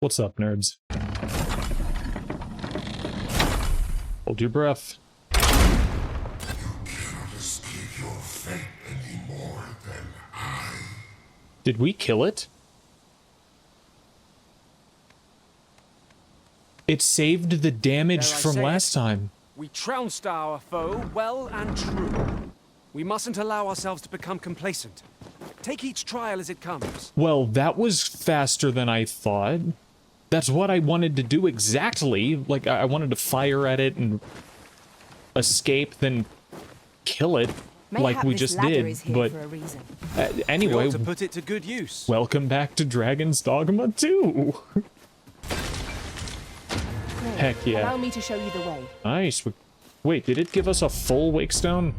What's up, nerds? Hold your breath. You cannot escape your fate any more than I. Did we kill it? It saved the damage from last time. We trounced our foe well and true. We mustn't allow ourselves to become complacent. Take each trial as it comes. Well, that was faster than I thought. That's what I wanted to do exactly. Like, I wanted to fire at it and escape, then kill it, like we just did. But anyway, to put it to good use. Welcome back to Dragon's Dogma 2. Heck yeah. Allow me to show you the way. Nice. Wait, did it give us a full wake stone?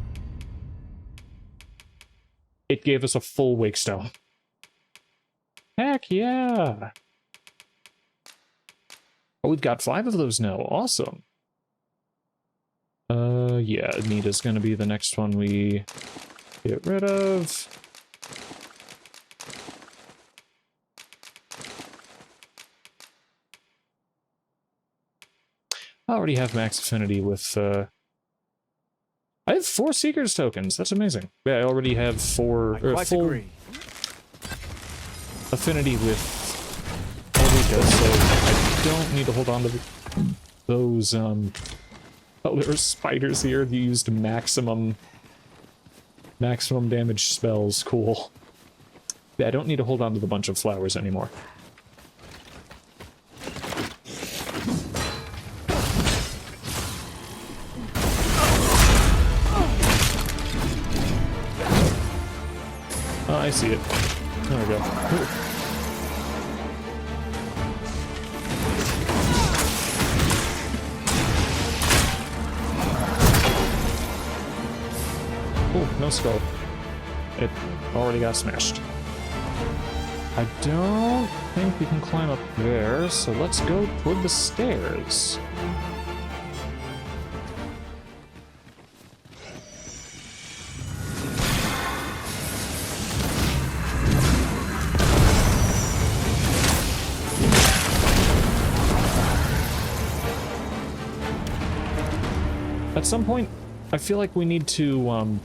It gave us a full wake stone. Heck yeah. Oh, we've got 5 of those now. Awesome. Yeah, Anita's gonna be the next one we get rid of. I already have max affinity with, I have 4 Seeker's tokens. That's amazing. Yeah, I already have 4, I full agree. affinity with Ulrika, so I don't need to hold on to those, oh, there are spiders here who used maximum damage spells. Cool. Yeah, I don't need to hold on to the bunch of flowers anymore. Oh, I see it. There we go. Ooh. Oh, no skull. It already got smashed. I don't think we can climb up there, so let's go toward the stairs. At some point, I feel like we need to,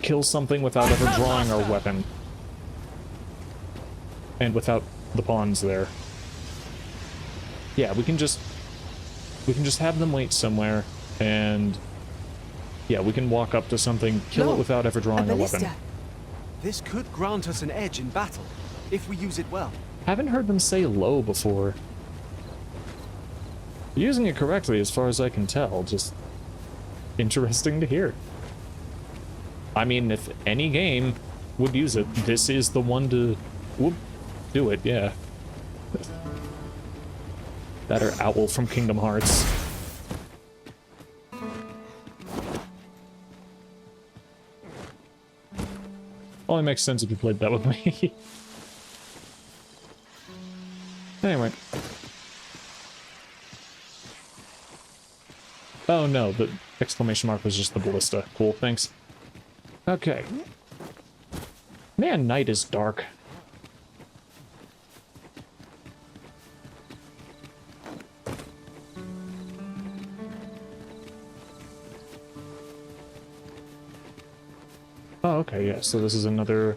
kill something without ever drawing our weapon. And without the pawns there. Yeah, we can just have them wait somewhere, and yeah, we can walk up to something, kill it without ever drawing a weapon. This could grant us an edge in battle, if we use it well. Haven't heard them say low before. Using it correctly as far as I can tell, just interesting to hear. I mean, if any game would use it, this is the one to do it, yeah. That or Owl from Kingdom Hearts. Only makes sense if you played that with me. Anyway. Oh no, the exclamation mark was just the ballista. Cool, thanks. Okay. Man, night is dark. Oh, okay, yeah, so this is another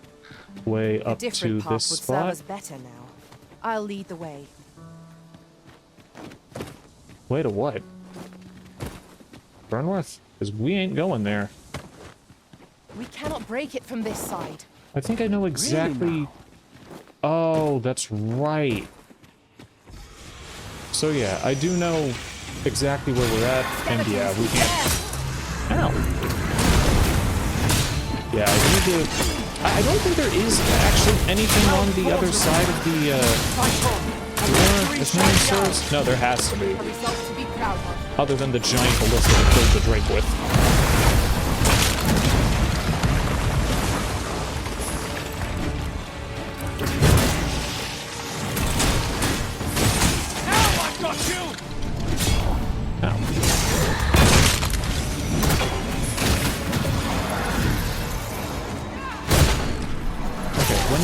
way up to this spot. A different path would serve us better now. I'll lead the way. Way to what? Burnworth? Because we ain't going there. We cannot break it from this side. I think I know exactly... Oh, that's right. So yeah, I do know exactly where we're at, and yeah, we can't... Ow! Yeah, I need to... I don't think there is actually anything on the other side of the, if memory serves? No, there has to be. Other than the giant ballista that killed the Drake with.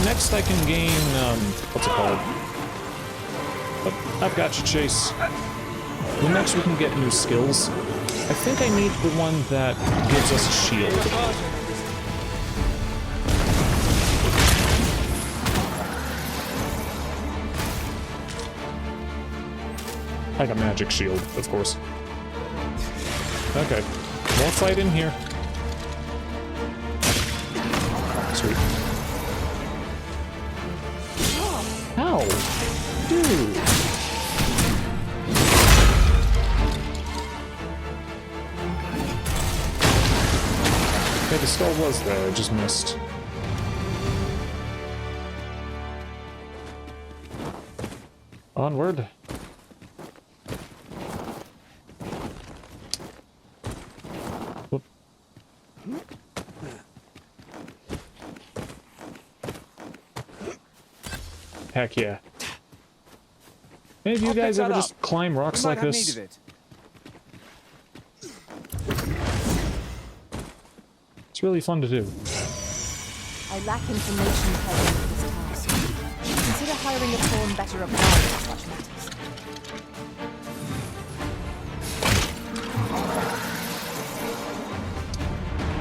Next I can gain, what's it called? Oh, I've got you, Chase. Well, next we can get new skills. I think I need the one that gives us a shield. Like a magic shield, of course. Okay. More fight in here. Sweet. Ow! Dude! Okay, the skull was there, I just missed. Onward. Whoop. Heck yeah. Any of you guys ever just climb rocks like this? It's really fun to do. I lack information pertinent to this task. Consider hiring a form better applied to such matters.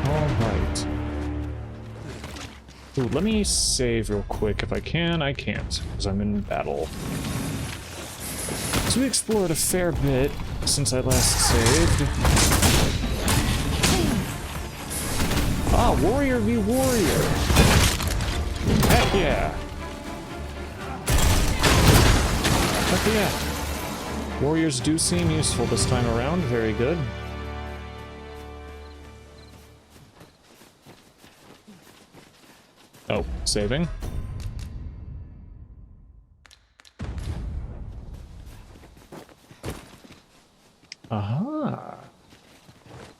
Alright. Ooh, let me save real quick. If I can, I can't, because I'm in battle. So we explored a fair bit since I last saved. Ah, warrior v warrior. Heck yeah. Heck yeah. Warriors do seem useful this time around. Very good. Oh, saving. Aha.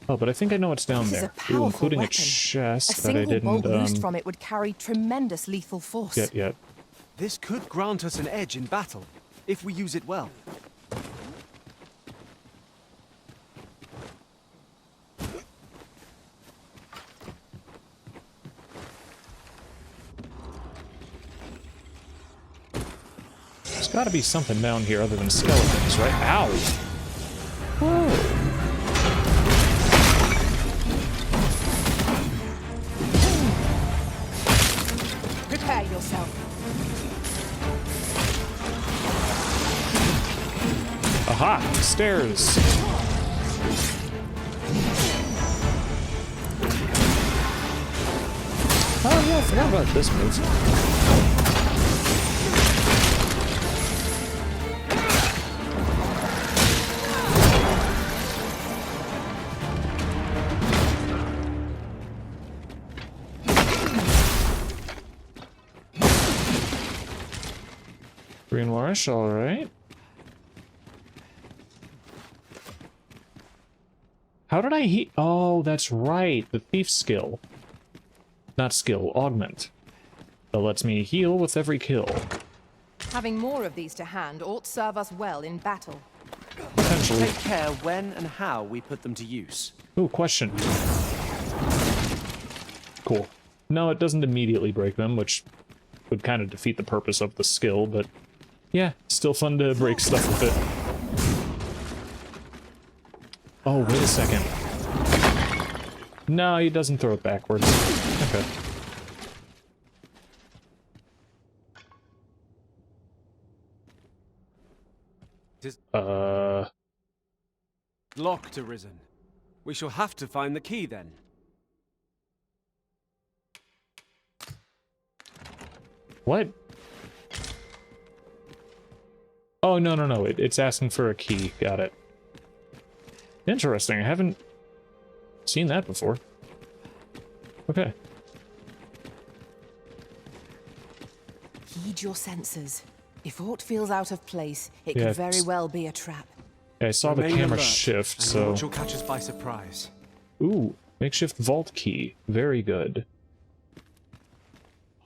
Oh, but I think I know what's down This is there. a powerful Including weapon. a chest A that I single bolt didn't loosed from it would carry tremendous lethal force. get yet. This could grant us an edge in battle, if we use it well. There's gotta be something down here other than skeletons, right? Ow! Whoa! Prepare yourself. Aha! Stairs! Oh yeah, I forgot about this move. Greenwash, alright. How did I heal? Oh, that's right. The thief skill. Not skill, augment. That lets me heal with every kill. Having more of these to hand ought serve us well in battle. Potentially. Take care when and how we put them to use. Ooh, question. Cool. No, it doesn't immediately break them, which would kind of defeat the purpose of the skill, but yeah, still fun to break stuff with it. Oh, wait a second. No, he doesn't throw it backwards. Okay. Locked, Arisen. We shall have to find the key then. What? Oh, no. It's asking for a key. Got it. Interesting. I haven't seen that before. Okay. Heed your senses. If aught feels out of place, it Yeah, could very well be a trap. Yeah, I saw the Remain camera alert, shift, and so... watch will catch us by surprise. Ooh, makeshift vault key. Very good.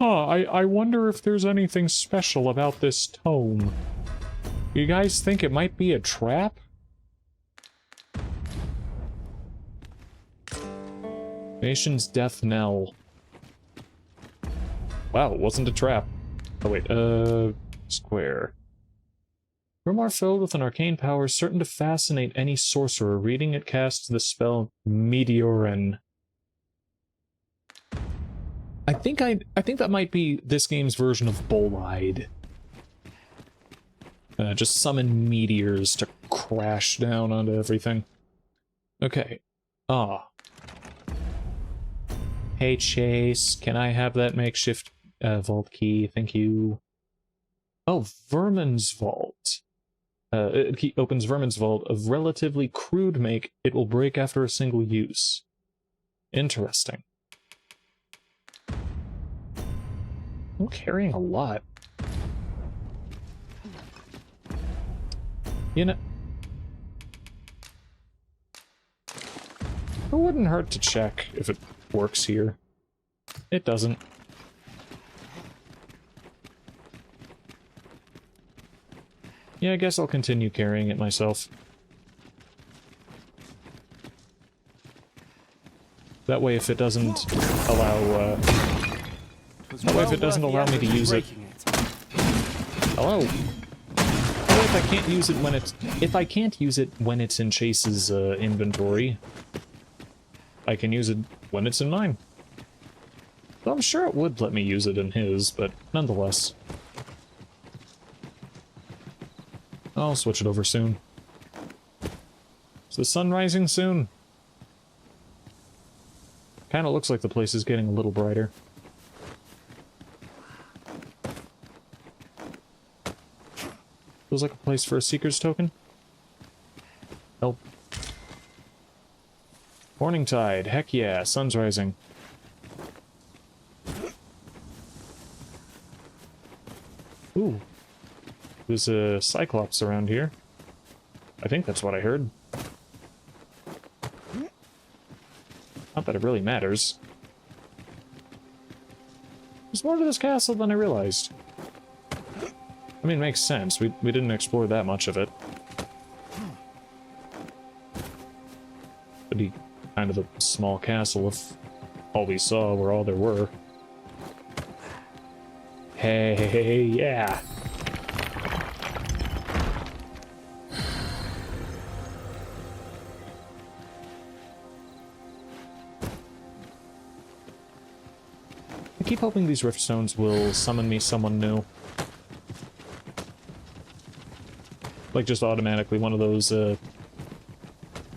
Huh, I wonder if there's anything special about this tome. You guys think it might be a trap? Nation's death knell. Wow, it wasn't a trap. Oh wait, square. Grimoire filled with an arcane power certain to fascinate any sorcerer. Reading it casts the spell Meteorin. I think that might be this game's version of Bolide. Just summon meteors to crash down onto everything. Okay. Ah. Hey Chase, can I have that makeshift vault key? Thank you. Oh, Vermin's Vault. It opens Vermin's Vault of relatively crude make. It will break after a single use. Interesting. I'm carrying a lot. You know, it wouldn't hurt to check if it works here. It doesn't. Yeah, I guess I'll continue carrying it myself. That way, if it doesn't allow, that way, if it doesn't allow me to use it. Hello. That way, if I can't use it when it's, if I can't use it when it's in Chase's inventory, I can use it when it's in mine. So I'm sure it would let me use it in his, but nonetheless. I'll switch it over soon. Is the sun rising soon? Kinda looks like the place is getting a little brighter. Feels like a place for a Seeker's Token. Nope. Morning tide, heck yeah, sun's rising. Ooh. There's a Cyclops around here. I think that's what I heard. Not that it really matters. There's more to this castle than I realized. I mean, it makes sense. We didn't explore that much of it. It'd be kind of a small castle if all we saw were all there were. Hey, yeah! I keep hoping these rift stones will summon me someone new. Like, just automatically one of those,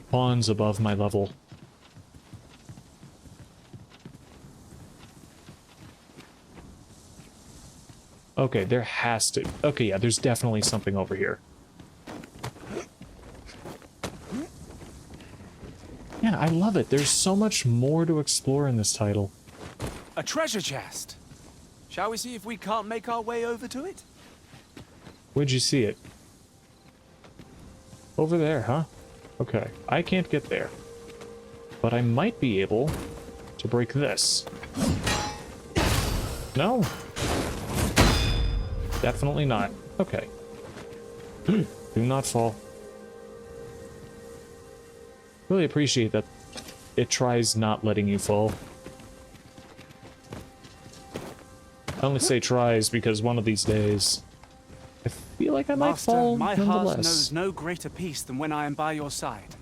pawns above my level. Okay, there has to... Okay, yeah, there's definitely something over here. Yeah, I love it. There's so much more to explore in this title. A treasure chest. Shall we see if we can't make our way over to it? Where'd you see it? Over there, huh? Okay, I can't get there. But I might be able to break this. No? Definitely not. Okay. Do not fall. Really appreciate that it tries not letting you fall. I only say tries because one of these days I feel like I might Master, fall my nonetheless. heart knows no greater peace than when I am by your side.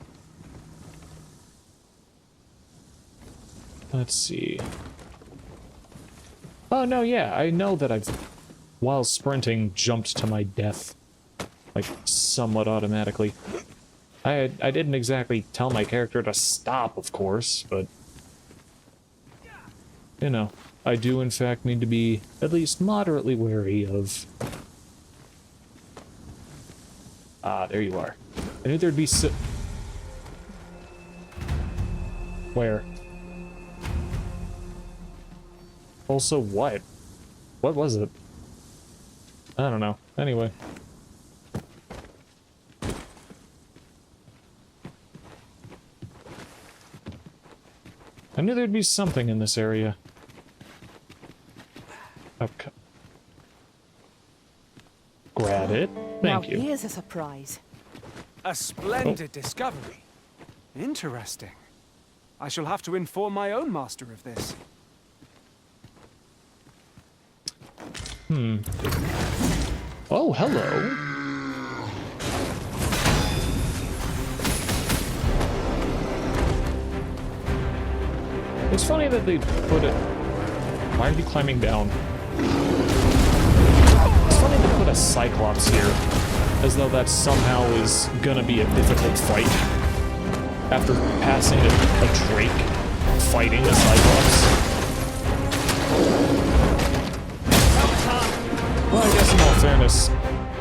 Let's see. Oh no, yeah, I know that I've, while sprinting, jumped to my death. Like, somewhat automatically. I didn't exactly tell my character to stop, of course, but... You know, I do in fact need to be at least moderately wary of... Ah, there you are. I knew there'd be Where? Also what? What was it? I don't know. Anyway. I knew there'd be something in this area. Okay. Grab it. Thank you. Now here's a surprise. A splendid discovery. Interesting. I shall have to inform my own master of this. Oh, hello. It's funny that they put it... Why are you climbing down? It's funny they put a Cyclops here, as though that somehow is gonna be a difficult fight. After passing a Drake, fighting a Cyclops. Well, I guess in all fairness,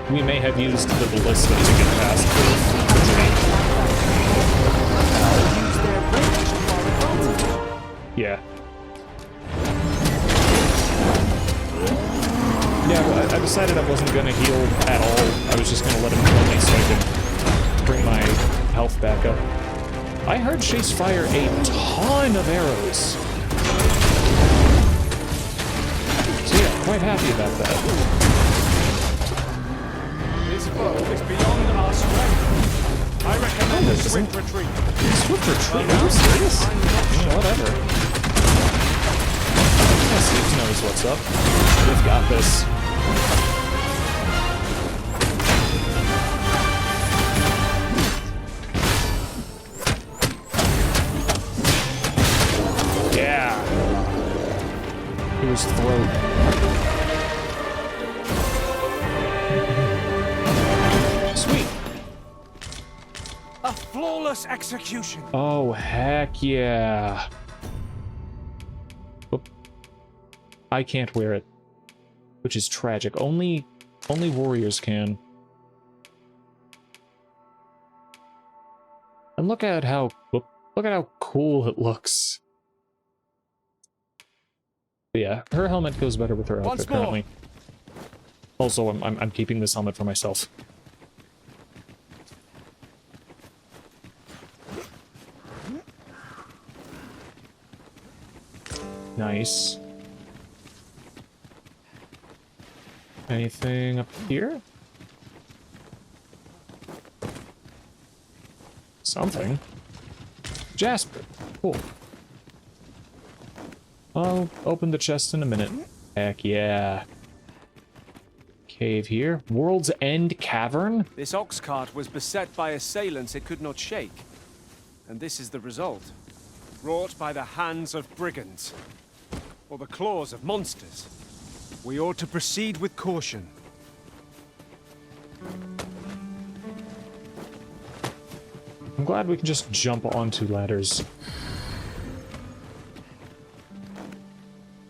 we may have used the ballista to get past the Drake. Yeah. Yeah, I decided I wasn't gonna heal at all. I was just gonna let him kill me so I could bring my health back up. I heard Chase fire a ton of arrows. So yeah, quite happy about that. This foe is beyond our strength. I recommend a swift retreat. Swift retreat? Are you serious? Yeah, whatever. Yeah, Steve knows what's up. We've got this. Yeah. It was throat. Sweet. A flawless execution. Oh, heck yeah. Oop. I can't wear it, which is tragic. Only warriors can. And look at how cool it looks. But yeah, her helmet goes better with her outfit currently. Also, I'm keeping this helmet for myself. Nice. Anything up here? Something. Jasper. Cool. I'll open the chest in a minute. Heck yeah. Cave here. World's End Cavern? This ox cart was beset by assailants it could not shake. And this is the result. Wrought by the hands of brigands. Or the claws of monsters. We ought to proceed with caution. I'm glad we can just jump onto ladders.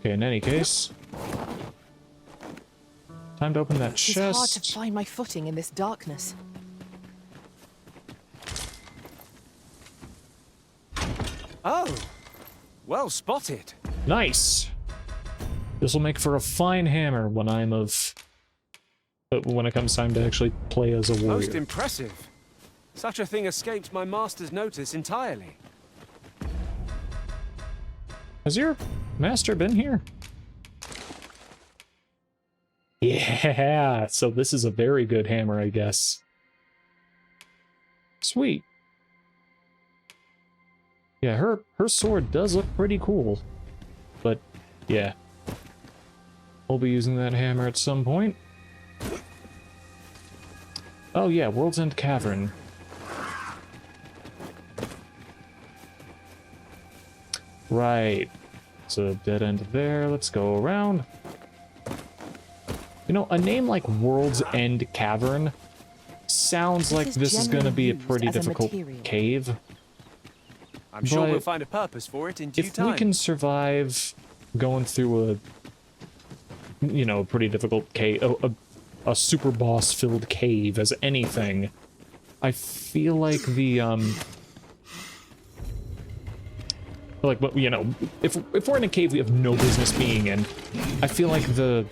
Okay, in any case... Time to open that chest. It's hard to find my footing in this darkness. Oh! Well spotted. Nice! This will make for a fine hammer when I'm of... when it comes time to actually play as a warrior. Most impressive. Such a thing escaped my master's notice entirely. Has your master been here? Yeah, so this is a very good hammer, I guess. Sweet. Yeah, her sword does look pretty cool. But, yeah. We'll be using that hammer at some point. Oh yeah, World's End Cavern. Right. It's a dead end there. Let's go around. You know, a name like World's End Cavern sounds like this is going to be a pretty difficult cave. I'm sure we'll find a purpose for it in due time. If we can survive going through a, you know, pretty difficult cave, a super boss filled cave as anything, I feel like the like, you know, if we're in a cave we have no business being in, I feel like the,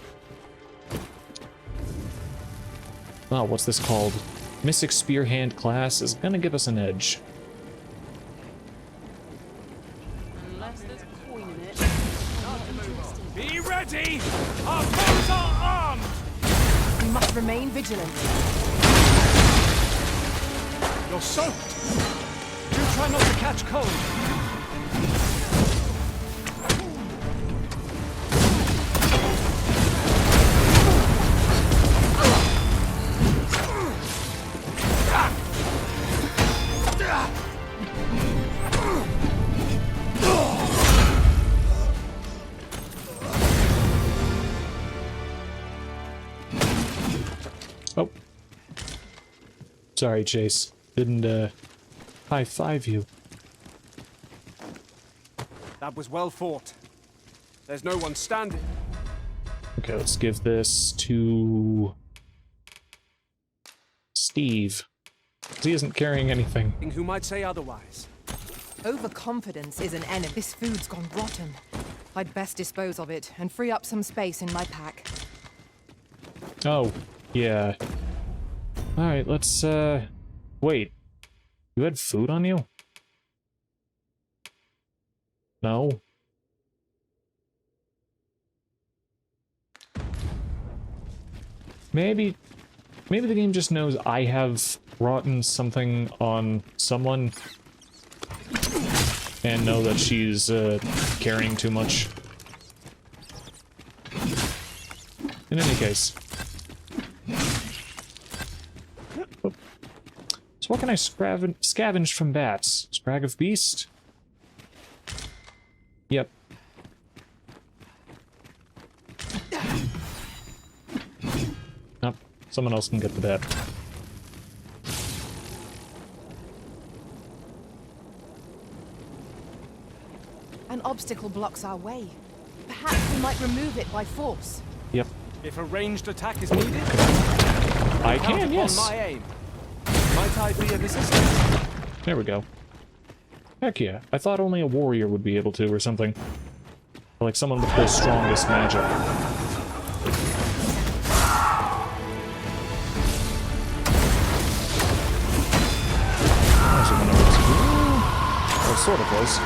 oh, what's this called? Mystic Spearhand class is gonna give us an edge. Be ready! Our foes are armed! We must remain vigilant. You're soaked! Do try not to catch cold. Sorry, Chase. Didn't, high-five you. That was well fought. There's no one standing. Okay, let's give this to... Steve. 'Cause he isn't carrying anything. Who might say otherwise? Overconfidence is an enemy. This food's gone rotten. I'd best dispose of it and free up some space in my pack. Oh, yeah. Alright, let's, wait. You had food on you? No? Maybe the game just knows I have rotten something on someone and know that she's, carrying too much. In any case. So what can I scavenge from bats? Scrag of beast? Yep. Nope. Someone else can get the bat. An obstacle blocks our way. Perhaps we might remove it by force. Yep. If a ranged attack is needed, I count can, upon yes. my aim. Might I be of assistance? There we go. Heck yeah. I thought only a warrior would be able to or something. Like someone with the strongest magic. Well, sort of was.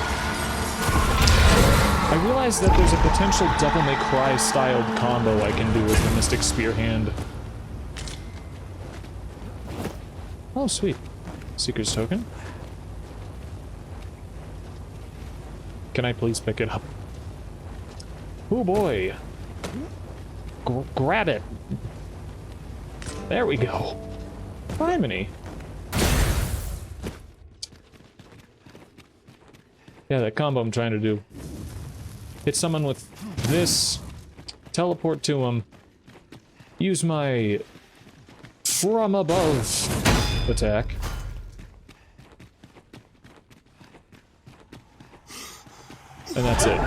I realized that there's a potential Devil May Cry styled combo I can do with the Mystic Spear Hand. Oh, sweet. Seeker's Token. Can I please pick it up? Oh boy. Grab it. There we go. Criminy. Yeah, that combo I'm trying to do. Hit someone with this, teleport to him, use my from above attack. And that's it.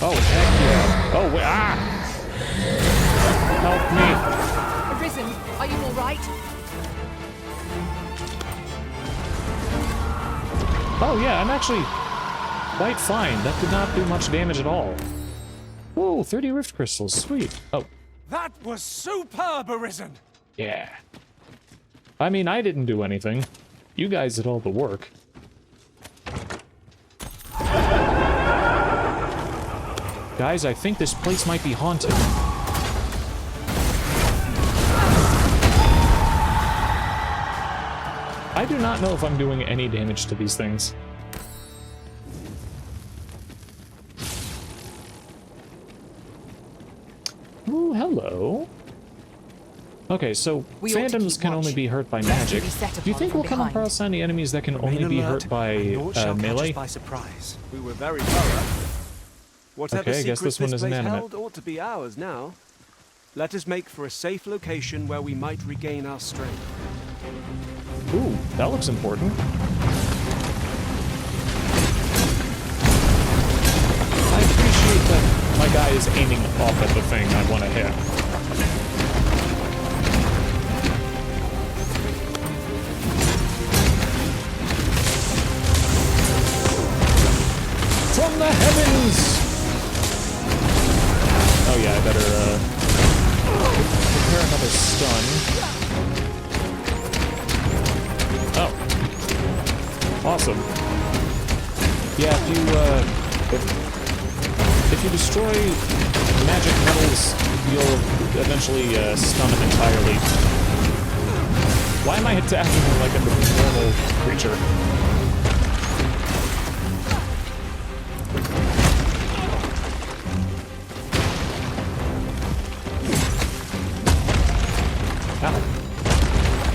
Oh, heck yeah. Oh, wait, ah! Help me. Arisen, are you all right? Oh, yeah, I'm actually quite fine. That did not do much damage at all. Whoa, 30 rift crystals. Sweet. Oh, That was superb, Arisen! yeah. I mean, I didn't do anything. You guys did all the work. Guys, I think this place might be haunted. I do not know if I'm doing any damage to these things. Ooh, hello. Okay, so We ought to phantoms keep can only watch. be hurt by Best to magic. be set Do you upon think from we'll come behind. across any enemies that can only Remain be alert, hurt by and naught shall catch us melee? by surprise. We were very thorough. Whatever Okay, I guess secrets this one is place inanimate. held ought to be ours now. Let us make for a safe location where we might regain our strength. Ooh, that looks important. I appreciate that my guy is aiming off at the thing I want to hit. From the heavens! Oh yeah, I better, prepare another stun. Oh. Awesome. Yeah, if you destroy magic metals, you'll eventually, stun them entirely. Why am I attacking him like a normal creature? Ow.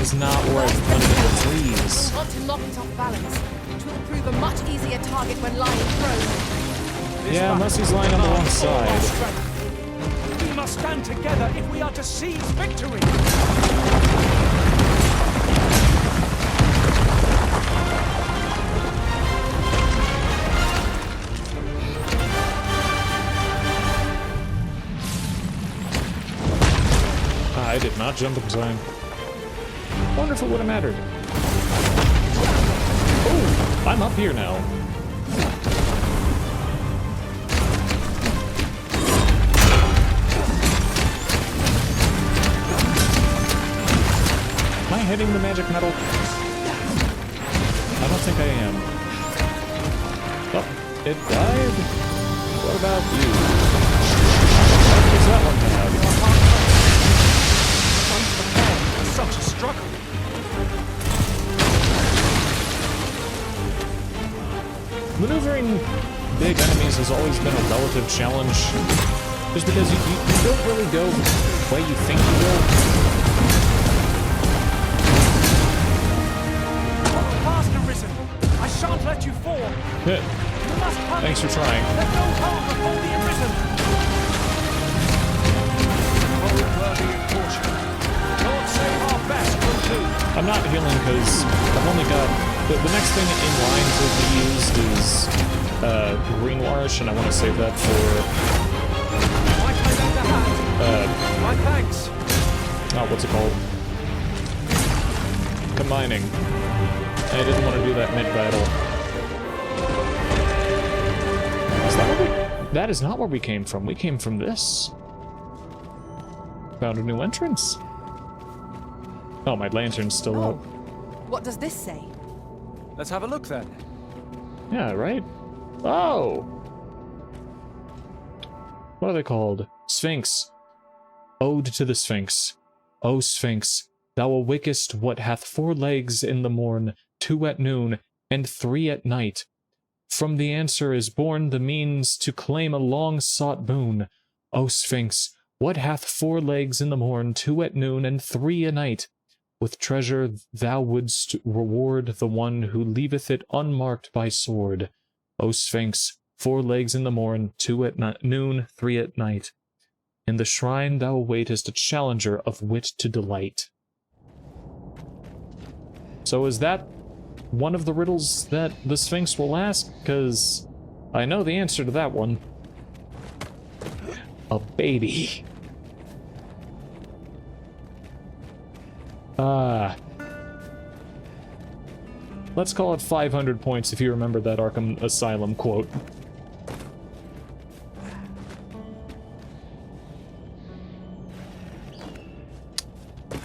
is not where I wanted to freeze. You'll want to knock it off balance, which will prove a much easier target when lying prone. Yeah, unless he's lying on the wrong side. We must stand together if we are to seize victory. I did not jump in time. Wonder if it would have mattered. Oh, I'm up here now. Am I hitting the magic metal? I don't think I am. Oh, it died? What about you? What does that one have? Such a struggle. Maneuvering big enemies has always been a relative challenge. Just because you don't really go the way you think you will. Fast arisen. I shan't let you fall. Yeah. You must hurry. Thanks for trying. Let no harm befall the arisen. Oh, worthy of caution. Lord save our best will do. I'm not healing because I've only got... The next thing in line to be used is green warish, and I want to save that for... Might I lend a hand? My thanks. Oh, what's it called? Combining. I didn't want to do that mid-battle. Is that where we... That is not where we came from. We came from this. Found a new entrance. Oh, my lantern's still Oh, out. what does this say? Let's have a look then. Yeah, right? Oh! What are they called? Sphinx. Ode to the Sphinx. O Sphinx, thou awakest what hath 4 legs in the morn, 2 at noon, and 3 at night. From the answer is born the means to claim a long-sought boon. O Sphinx, what hath 4 legs in the morn, 2 at noon, and 3 a night? With treasure thou wouldst reward the one who leaveth it unmarked by sword. O Sphinx, 4 legs in the morn, 2 at noon, 3 at night. In the shrine thou awaitest a challenger of wit to delight. So is that one of the riddles that the Sphinx will ask? Because I know the answer to that one. A baby. Let's call it 500 points if you remember that Arkham Asylum quote.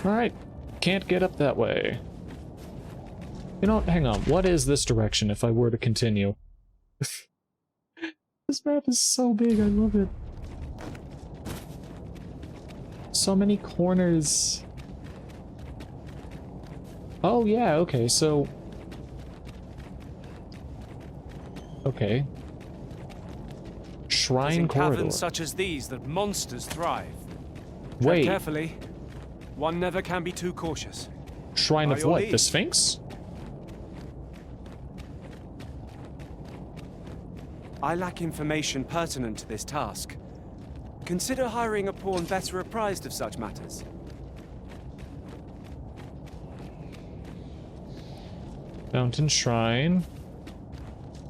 Alright, can't get up that way. You know what, hang on, what is this direction if I were to continue? This map is so big, I love it. So many corners. Oh yeah, okay, so... Okay. Shrine in corridor. caverns such as these that monsters thrive. Tread Wait, carefully. One never can be too cautious. shrine By of your what? leave. The Sphinx? I lack information pertinent to this task. Consider hiring a pawn better apprised of such matters. Fountain Shrine.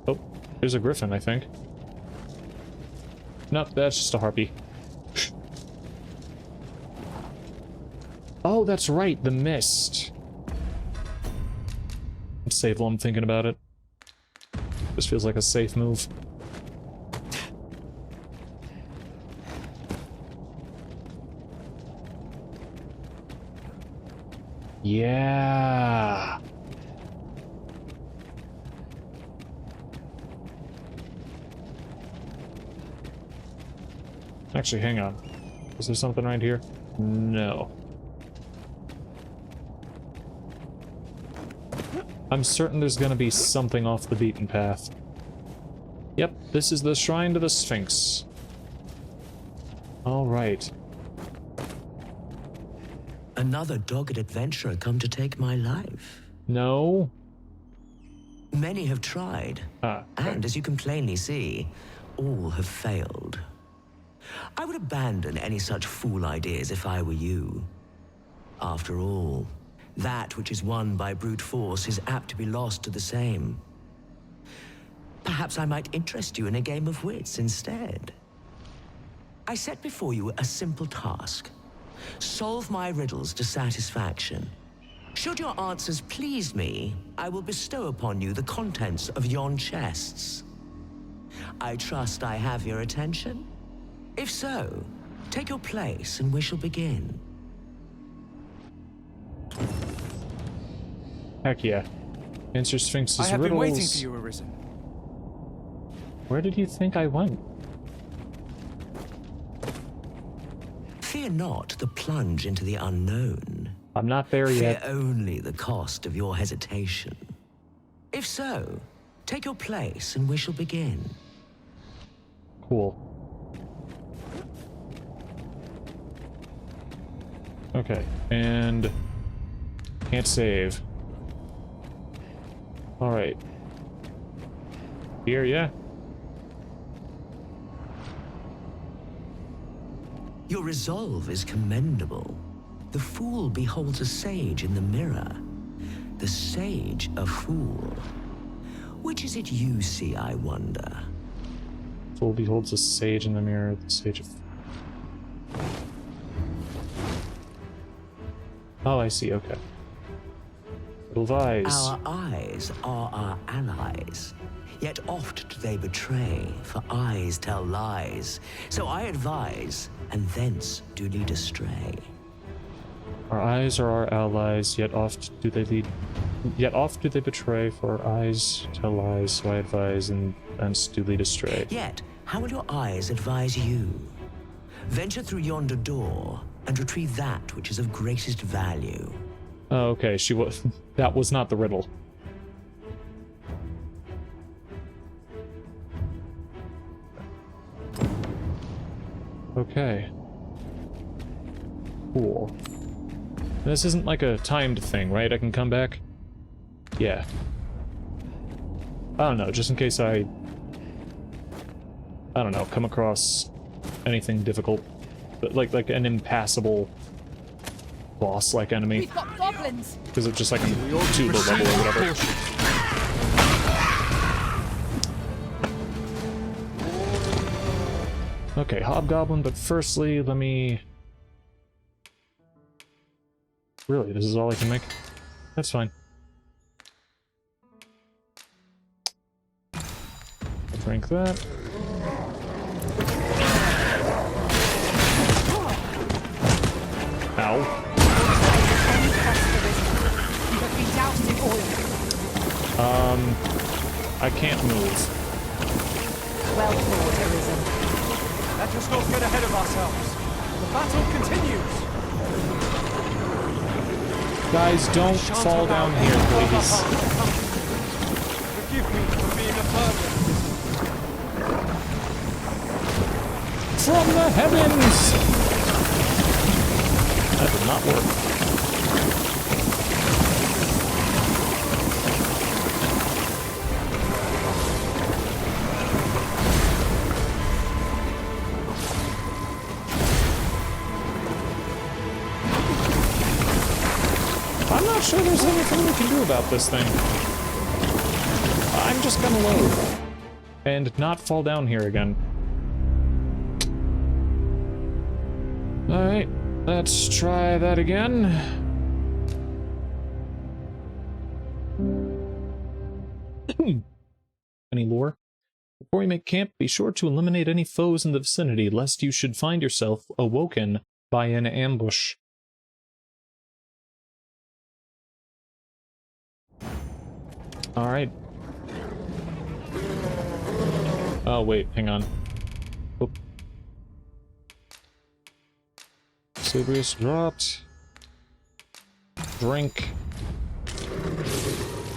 Oh, there's a griffin, I think. Nope, that's just a harpy. Oh, that's right, the mist. It's safe while I'm thinking about it. This feels like a safe move. Yeah. Actually, hang on. Is there something right here? No. I'm certain there's gonna be something off the beaten path. Yep, this is the shrine to the Sphinx. Alright. A Another dogged adventurer come to take my life. No. Many have tried, Okay. and as you can plainly see, all have failed. I would abandon any such fool ideas if I were you. After all, that which is won by brute force is apt to be lost to the same. Perhaps I might interest you in a game of wits instead. I set before you a simple task. Solve my riddles to satisfaction. Should your answers please me, I will bestow upon you the contents of yon chests. I trust I have your attention? If so, take your place and we shall begin. Heck yeah. Answer Sphinx's I have riddles. been waiting for you, Arisen. Where did you think I went? Fear not the plunge into the unknown. I'm not there Fear yet. only the cost of your hesitation. If so, take your place and we shall begin. Cool. Okay, and can't save. Alright. Here, yeah. Your resolve is commendable. The fool beholds a sage in the mirror. The sage a fool. Which is it you see, I wonder? Fool beholds a sage in the mirror, the sage of... Oh, I see, okay. Little eyes. Our eyes are our allies. Yet oft do they betray, for eyes tell lies. So I advise, and thence do lead astray. Our eyes are our allies, yet oft do they betray, for our eyes tell lies, so I advise, and thence do lead astray. Yet, how will your eyes advise you? Venture through yonder door, and retrieve that which is of greatest value. Oh, okay, she was... that was not the riddle. Okay. Cool. This isn't like a timed thing, right? I can come back? Yeah. I don't know, just in case I don't know, come across anything difficult. But like an impassable boss-like enemy. We've got goblins! Because it's just like a tuber level or whatever. Okay, Hobgoblin, but firstly, let me... Really, this is all I can make? That's fine. I'll drink that. Ow. I can't move. Well thought, Arisen. Let us not get ahead of ourselves. The battle continues. Guys, don't fall down here, please. Forgive me for being a burden. From the heavens! That did not work. I'm not sure there's anything we can do about this thing. I'm just gonna load. And not fall down here again. Alright, let's try that again. Any lore? Before you make camp, be sure to eliminate any foes in the vicinity, lest you should find yourself awoken by an ambush. Alright. Oh, wait, hang on. Oop. Sabrius dropped. Drink.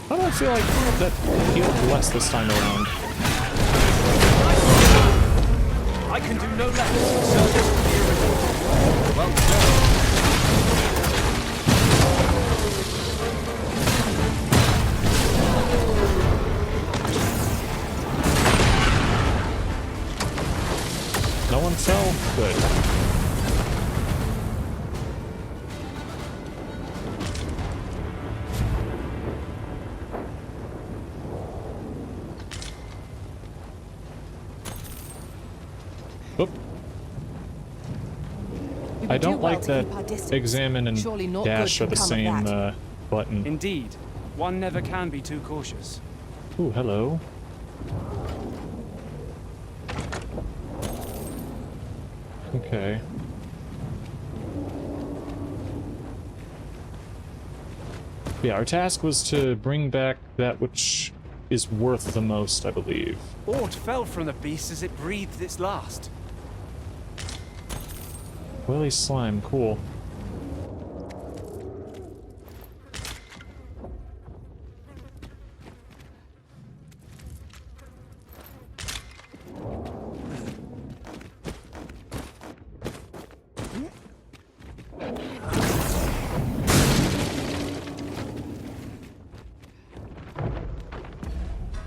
How do I feel like that healed less this time around? I can do no less than service to the original. Well done. No one fell? Good. Oop. We I would do don't well like to that keep our distance. examine and Surely not dash good are the can come of same that. button. Indeed, one never can be too cautious. Ooh, hello. Okay. Yeah, our task was to bring back that which is worth the most, I believe. Aught fell from the beast as it breathed its last. Willy slime, cool.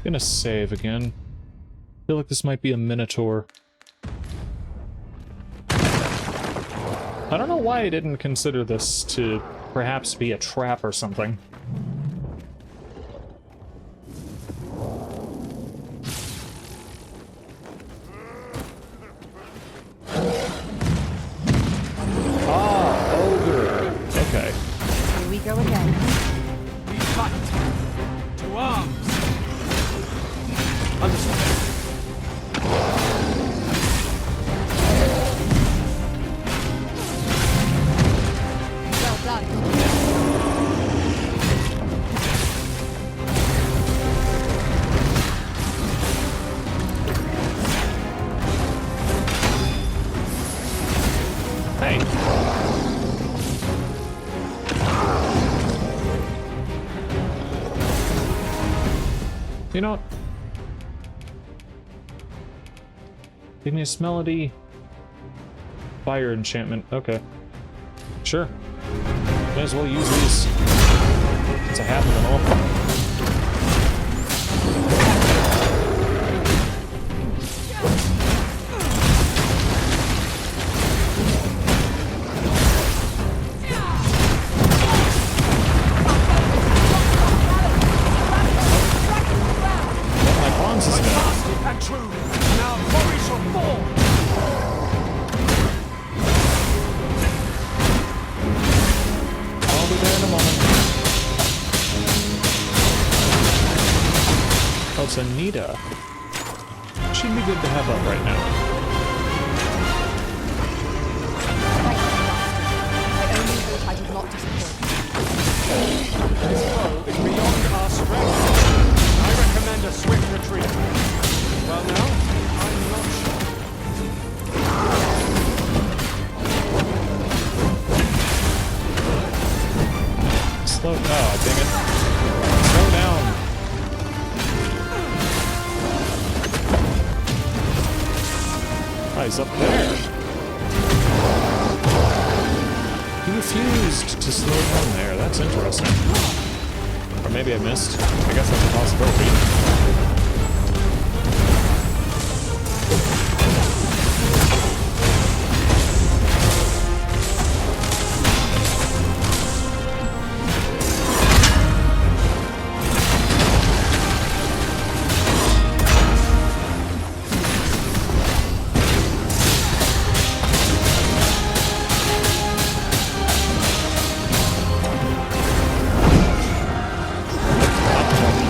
Gonna save again. Feel like this might be a minotaur. I don't know why I didn't consider this to perhaps be a trap or something. Ah, ogre. Okay. Here we go again. We fight! To arms! Understood. Well done. Hey. You know what? Igneous Melody. Fire enchantment. Okay. Sure. May as well use these. Since I have them all. My bronze is gonna. Master and true, and our glory shall fall! I'll be there in a moment. Oh, it's Anita. She'd be good to have up right now. Thank you, Master. I only hope I did not disappoint. This foe is beyond our strength. I recommend a swift retreat. Well now, I'm not sure. Slow. Oh, dang it. Slow down. Oh, he's up there. He refused to slow down there. That's interesting. Or maybe I missed. I guess that's a possibility.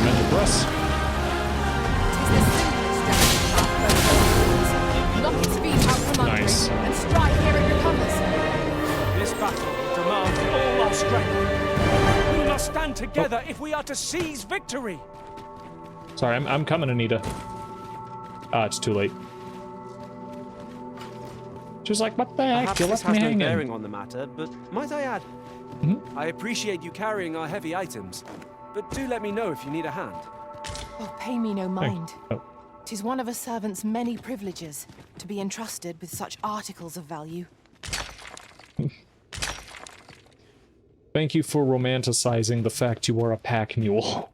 Mental press. Tis the simplest strategy. Knock its feet out from under Nice. it and strike ere it recovers. This battle demands all our strength. We must stand together if we are to seize victory. Sorry, I'm coming, Anita. Ah, it's too late. She was like, what the heck? Perhaps You this left me has no hanging. bearing on the matter, but might I add, I appreciate you carrying our heavy items, but do let me know if you need a hand. Oh, pay me no mind. Oh, 'Tis one of a servant's many privileges to be entrusted with such articles of value. thank you for romanticizing the fact you are a pack mule.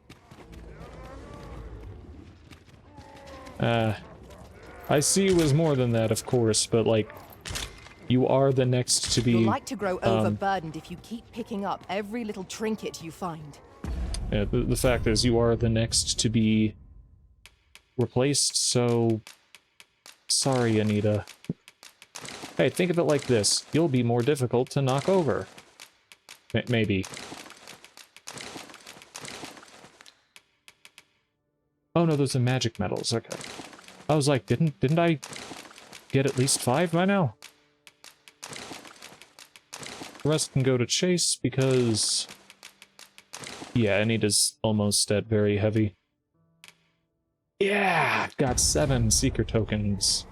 I see you as more than that, of course, but, like, you are the next to be... You'll like to grow overburdened if you keep picking up every little trinket you find. Yeah, the fact is, you are the next to be replaced, so... Sorry, Anita. Hey, think of it like this. You'll be more difficult to knock over. Maybe. Oh no, those are magic metals, okay. I was like, didn't I get at least 5 by now? The rest can go to Chase because... Yeah, Anita's almost at very heavy. Yeah! Got 7 Seeker tokens.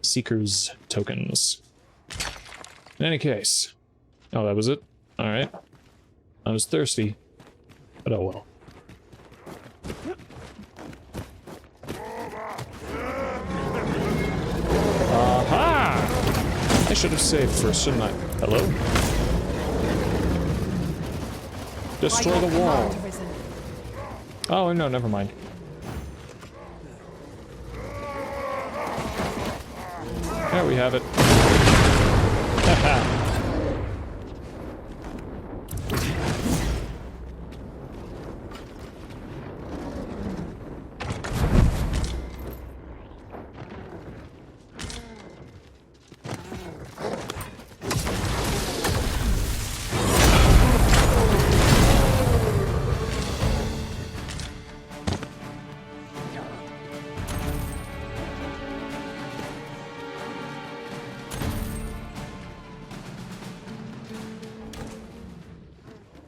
Seeker's tokens. In any case. Oh, that was it? Alright. I was thirsty. But oh well. Aha! I should have saved first, shouldn't I? Hello? Destroy the wall. Oh, no, never mind. There we have it. Haha.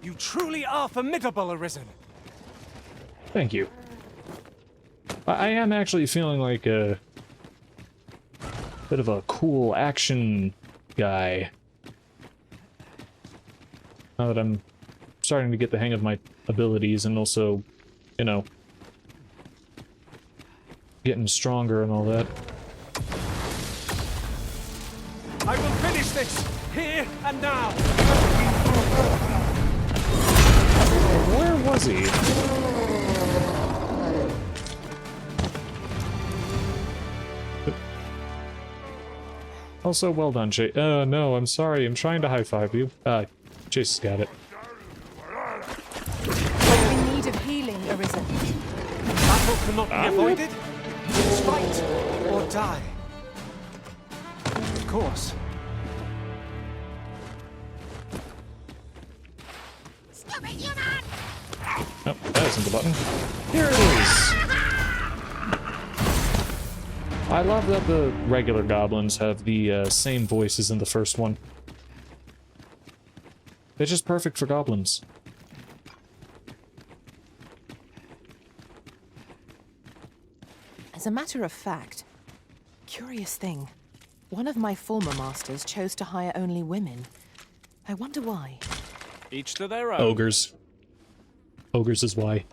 You truly are formidable, Arisen. Thank you. I am actually feeling like a bit of a cool action guy. Now that I'm starting to get the hang of my abilities and also, you know, getting stronger and all that. I will finish this, here and now. Where was he? Also, well done, Chase. No, I'm sorry. I'm trying to high-five you. Chase has got it. You're in need of healing, Arisen. Battle cannot be avoided. Fight or die. Of course. Nope, that isn't the button. Here it is! I love that the regular goblins have the same voices in the first one. They're just perfect for goblins. As a matter of fact, curious thing. One of my former masters chose to hire only women. I wonder why. Each to their own. Ogres. Ogres is why.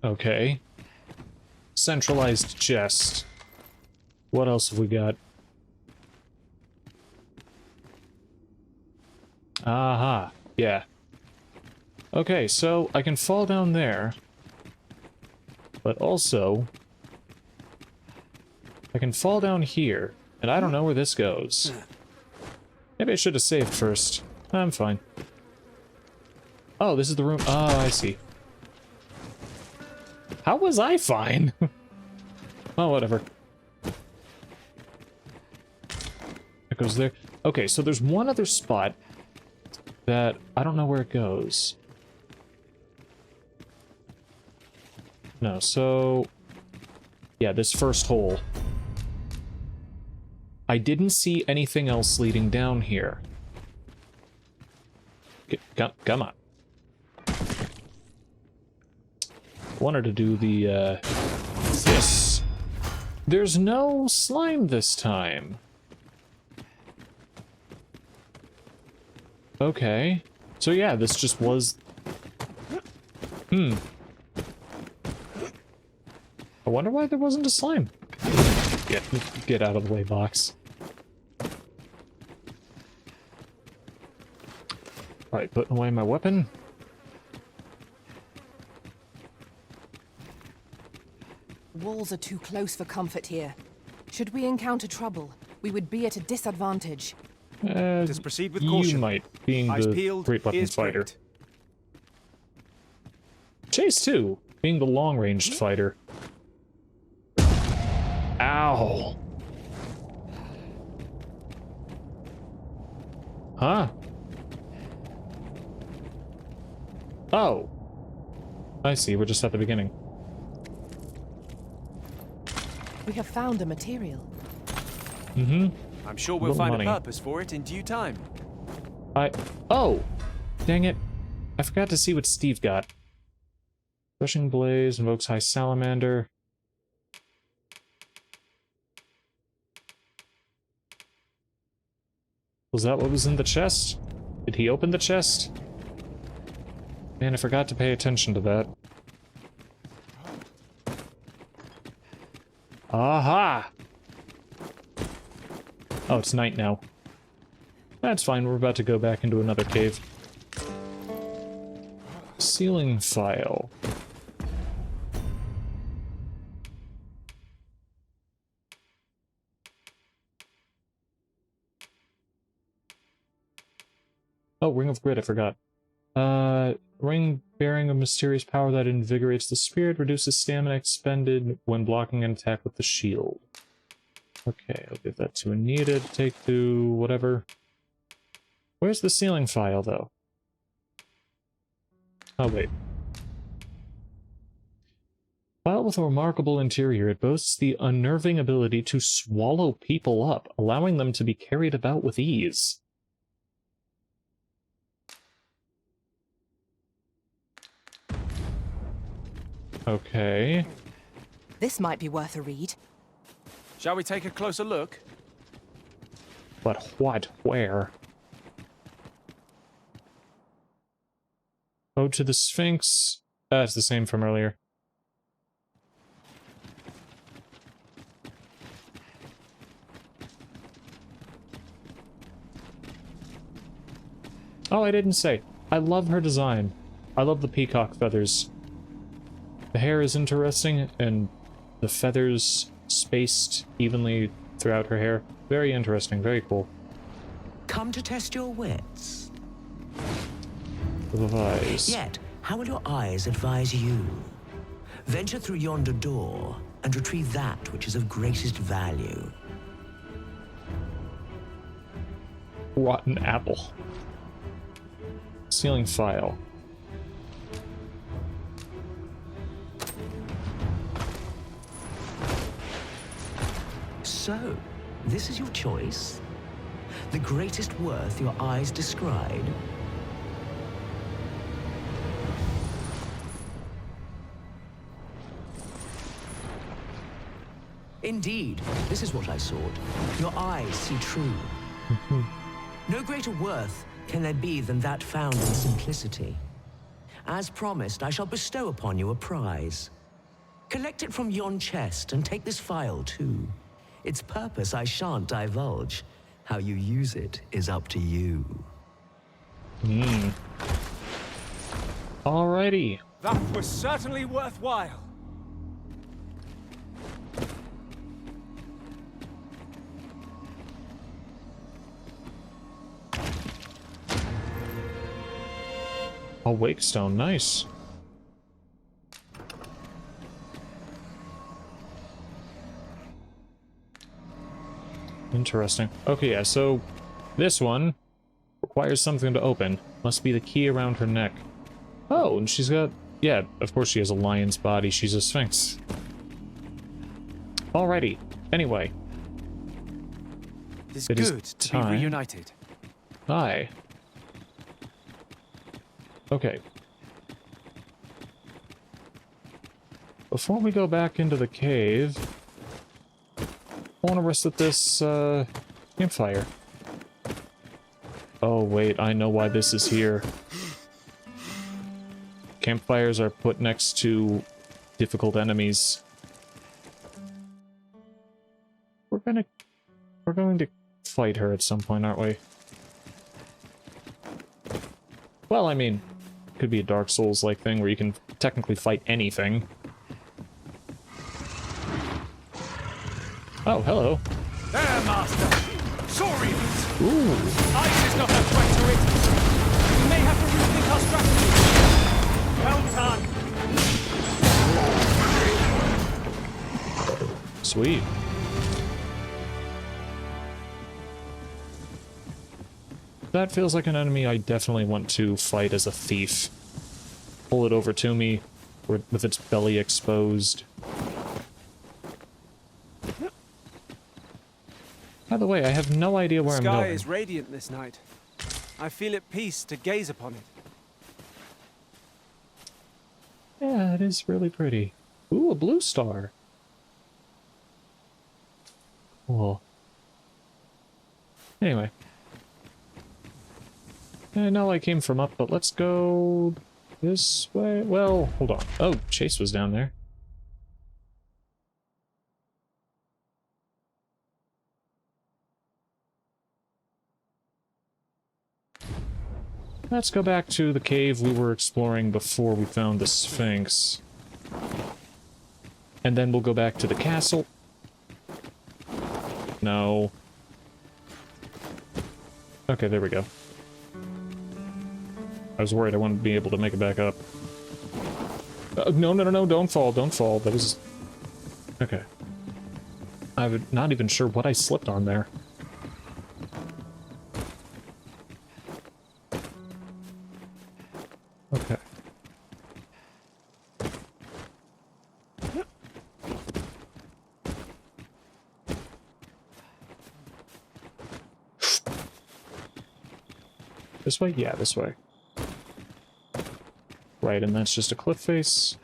Okay. Centralized chest. What else have we got? Aha. Yeah. Okay, so I can fall down there. But also, I can fall down here, and I don't know where this goes. Maybe I should have saved first. I'm fine. Oh, this is the room. Oh, I see. How was I fine? Oh, whatever. It goes there. Okay, so there's one other spot that I don't know where it goes. No, so... yeah, this first hole. I didn't see anything else leading down here. Come on. Wanted to do the, this. There's no slime this time. Okay. So yeah, this just was... I wonder why there wasn't a slime. Get out of the way, box. Alright, putting away my weapon. Walls are too close for comfort here. Should we encounter trouble, we would be at a disadvantage. Just proceed with caution. You might, being Eyes the peeled, great weapons ears fighter. pricked. Chase, too, being the long-ranged fighter. Ow! Huh? Oh. I see, we're just at the beginning. We have found a material. Mm-hmm. I'm sure we'll Little find money. a purpose for it in due time. Oh! Dang it. I forgot to see what Steve got. Rushing Blaze, invokes High Salamander. Was that what was in the chest? Did he open the chest? Man, I forgot to pay attention to that. Aha! Oh, it's night now. That's fine, we're about to go back into another cave. Ceiling file. Oh, Ring of Grit, I forgot. Ring bearing a mysterious power that invigorates the spirit, reduces stamina expended when blocking an attack with the shield. Okay, I'll give that to Anita to take to whatever. Where's the ceiling file, though? Oh, wait. File with a remarkable interior, it boasts the unnerving ability to swallow people up, allowing them to be carried about with ease. Okay. This might be worth a read. Shall we take a closer look? But what? Where? Ode to the Sphinx. It's the same from earlier. Oh, I didn't say. I love her design. I love the peacock feathers. The hair is interesting, and the feathers spaced evenly throughout her hair. Very interesting, very cool. Come to test your wits. Advise. Yet, how will your eyes advise you? Venture through yonder door and retrieve that which is of greatest value. Rotten apple. Ceiling file. So, this is your choice? The greatest worth your eyes descried? Indeed, this is what I sought. Your eyes see true. No greater worth can there be than that found in simplicity. As promised, I shall bestow upon you a prize. Collect it from yon chest and take this file too. Its purpose I shan't divulge. How you use it is up to you. Alrighty. That was certainly worthwhile. A wake stone, nice. Interesting. Okay, yeah, so this one requires something to open. Must be the key around her neck. Oh, and she's got... Yeah, of course she has a lion's body. She's a Sphinx. Alrighty. Anyway. It is It is good to be time. reunited. Hi. Okay. Before we go back into the cave, I want to reset this campfire. Oh wait, I know why this is here. Campfires are put next to difficult enemies. We're going to fight her at some point, aren't we? Well, I mean, could be a Dark Souls-like thing where you can technically fight anything. Oh, hello. There, Master! Saurians! Ooh. Ice is not a threat to it! We may have to rethink our strategy! Well done! Sweet. That feels like an enemy I definitely want to fight as a thief. Pull it over to me, with its belly exposed. By the way, I have no idea where I'm The sky going. is radiant this night. I feel at peace to gaze upon it. Yeah, it is really pretty. Ooh, a blue star. Cool. Anyway. I know I came from up, but let's go this way. Well, hold on. Oh, Chase was down there. Let's go back to the cave we were exploring before we found the Sphinx. And then we'll go back to the castle. No. Okay, there we go. I was worried I wouldn't be able to make it back up. No, no, no, no, don't fall, don't fall. That was... Okay. I'm not even sure what I slipped on there. Okay. This way? Yeah, this way. Right, and that's just a cliff face.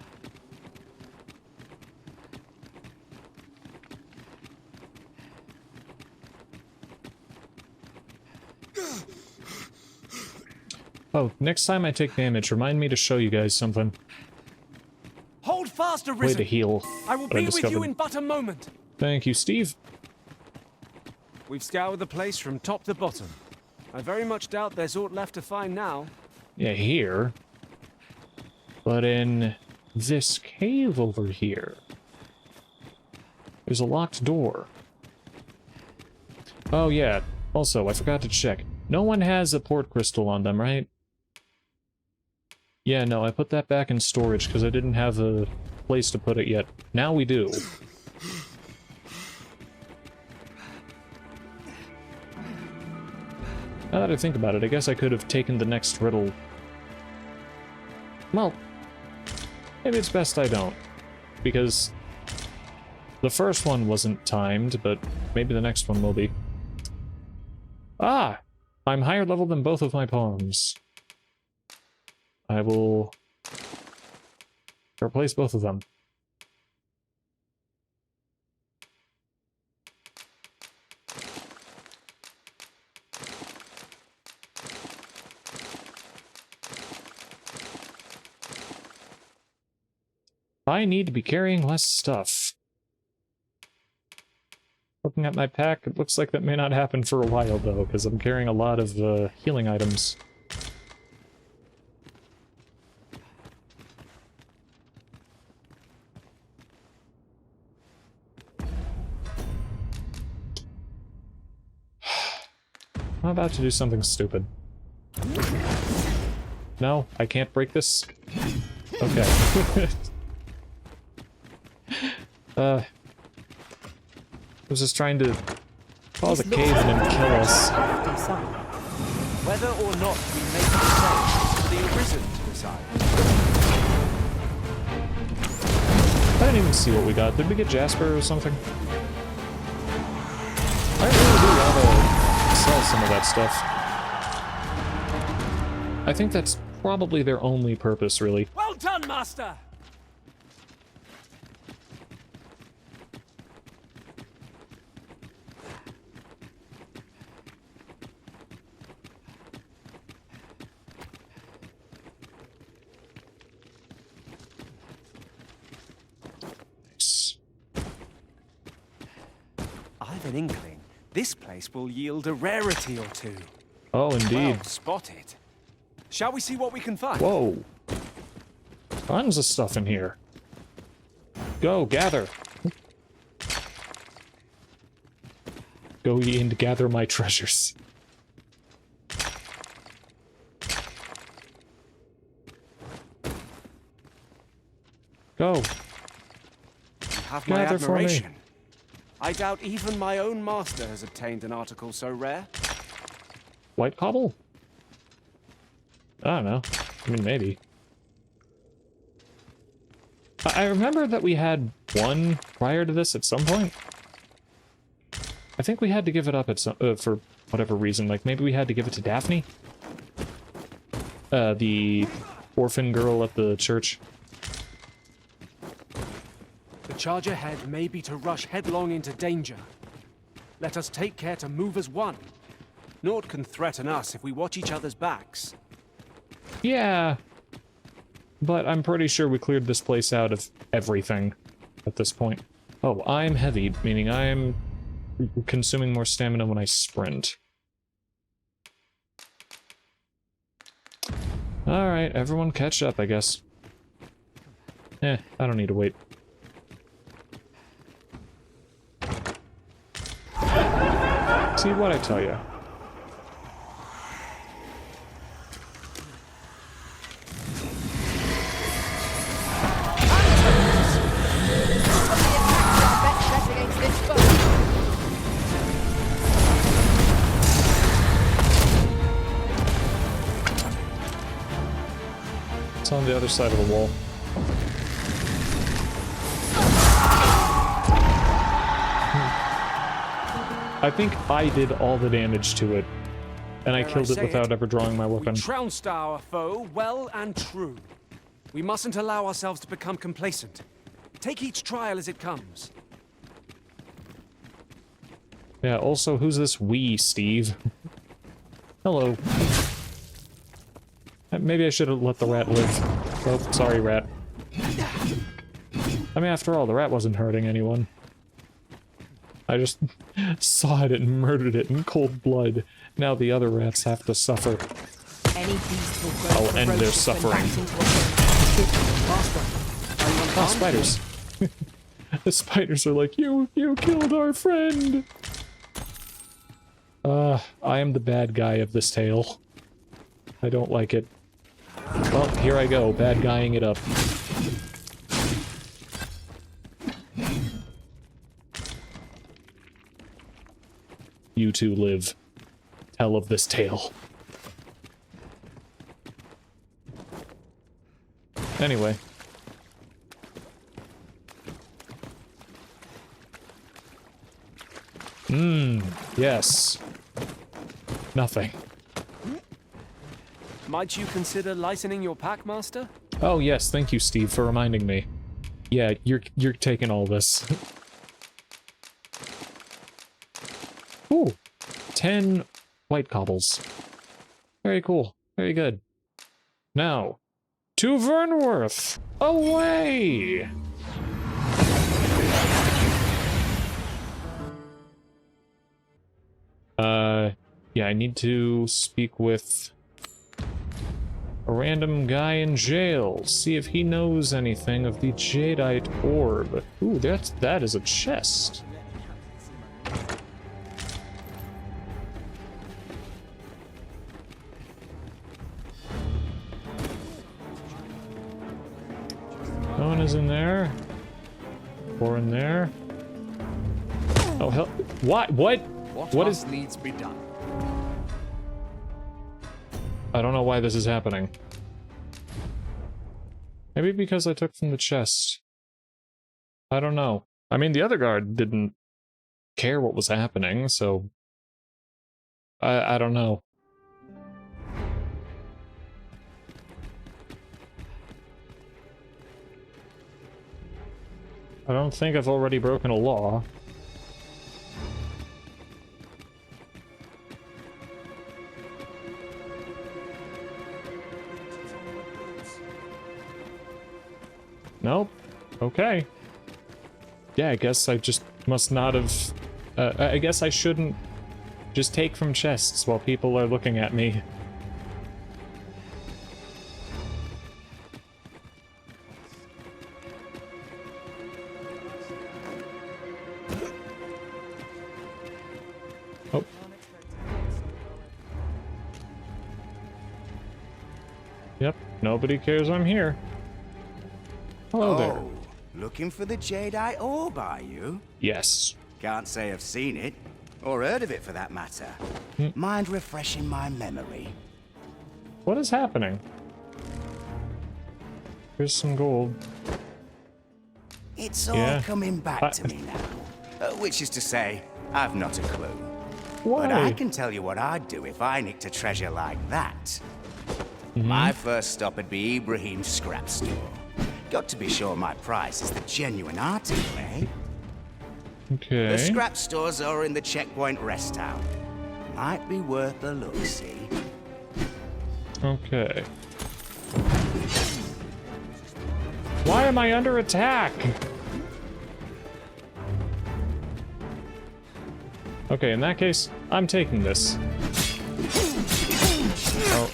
Oh, next time I take damage, remind me to show you guys something. Hold fast, Way Arisen! to heal. I will what I be with you discovered. in but a moment! Thank you, Steve. We've scoured the place from top to bottom. I very much doubt there's aught left to find now. Yeah, here. But in this cave over here, there's a locked door. Oh yeah, also, I forgot to check. No one has a port crystal on them, right? Yeah, no, I put that back in storage because I didn't have a place to put it yet. Now we do. Now that I think about it, I guess I could have taken the next riddle. Well, maybe it's best I don't. Because the first one wasn't timed, but maybe the next one will be. Ah! I'm higher level than both of my pawns. I will replace both of them. I need to be carrying less stuff. Looking at my pack, it looks like that may not happen for a while, though, because I'm carrying a lot of healing items. I'm about to do something stupid. No, I can't break this? Okay. I was just trying to cause a cave and then kill us. Whether or not we make the change is for the Arisen to decide. I didn't even see what we got. Did we get Jasper or something? I really do want to sell some of that stuff. I think that's probably their only purpose, really. Well done, Master! I've an inkling. This place will yield a rarity or two. Oh, indeed. Well spotted. Shall we see what we can find? Whoa. Tons of stuff in here. Go, gather. Go ye and gather my treasures. Go. You have my Gather for me. admiration. I doubt even my own master has obtained an article so rare. White cobble? I don't know. I mean, maybe. I remember that we had one prior to this at some point. I think we had to give it up at some, for whatever reason. Like, maybe we had to give it to Daphne? The orphan girl at the church. The charge ahead may be to rush headlong into danger. Let us take care to move as one. Naught can threaten us if we watch each other's backs. Yeah. But I'm pretty sure we cleared this place out of everything at this point. Oh, I'm heavy, meaning I'm consuming more stamina when I sprint. Alright, everyone catch up, I guess. I don't need to wait. See what I tell you. It's on the other side of the wall. I think I did all the damage to it, and I killed it without ever drawing my weapon. We trounced our foe well and true. We mustn't allow ourselves to become complacent. Take each trial as it comes. Yeah, also, who's this we, Steve? Hello. Maybe I should have let the rat live. Oh, sorry, rat. I mean, after all, the rat wasn't hurting anyone. I just saw it and murdered it in cold blood. Now the other rats have to suffer. Any beast will grow I'll end their ferocious when suffering. backed into a Oh, spiders. The spiders are like, you killed our friend! I am the bad guy of this tale. I don't like it. Well, here I go, bad guying it up. You two live. Tell of this tale. Anyway. Yes. Nothing. Might you consider lightening your pack, Master? Oh yes, thank you, Steve, for reminding me. Yeah, you're taking all this. Ooh, 10 white cobbles. Very cool. Very good. Now, to Vernworth! Away! Yeah, I need to speak with a random guy in jail. See if he knows anything of the Jadeite orb. Ooh, that is a chest. No one is in there. Or in there. Oh hell! What? What is? needs be done? I don't know why this is happening. Maybe because I took from the chest. I don't know. I mean, the other guard didn't care what was happening, so... I don't know. I don't think I've already broken a law. Nope. Okay. Yeah, I guess I just must not have... I guess I shouldn't just take from chests while people are looking at me. Yep, nobody cares I'm here. Hello there. Oh, looking for the Jadeite orb, are you? Yes. Can't say I've seen it, or heard of it for that matter. Mind refreshing my memory? What is happening? Here's some gold. It's all Yeah. coming back to me now. Which is to say, I've not a clue. Why? But I can tell you what I'd do if I nicked a treasure like that. My first stop would be Ibrahim's scrap store. Got to be sure my prize is the genuine article, eh? Okay. The scrap stores are in the Checkpoint Rest Town. Might be worth a look, see? Okay. Why am I under attack? Okay, in that case, I'm taking this. Oh,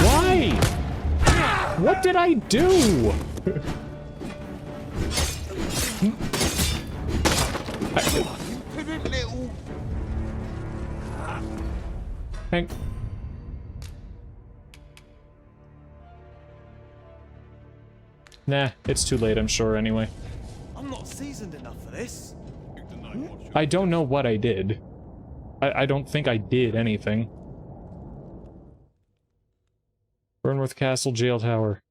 Why? What did I do? Hank. Nah, it's too late, I'm sure, anyway. I'm not seasoned enough for this. I don't know what I did. I don't think I did anything. Burnworth Castle Jail Tower.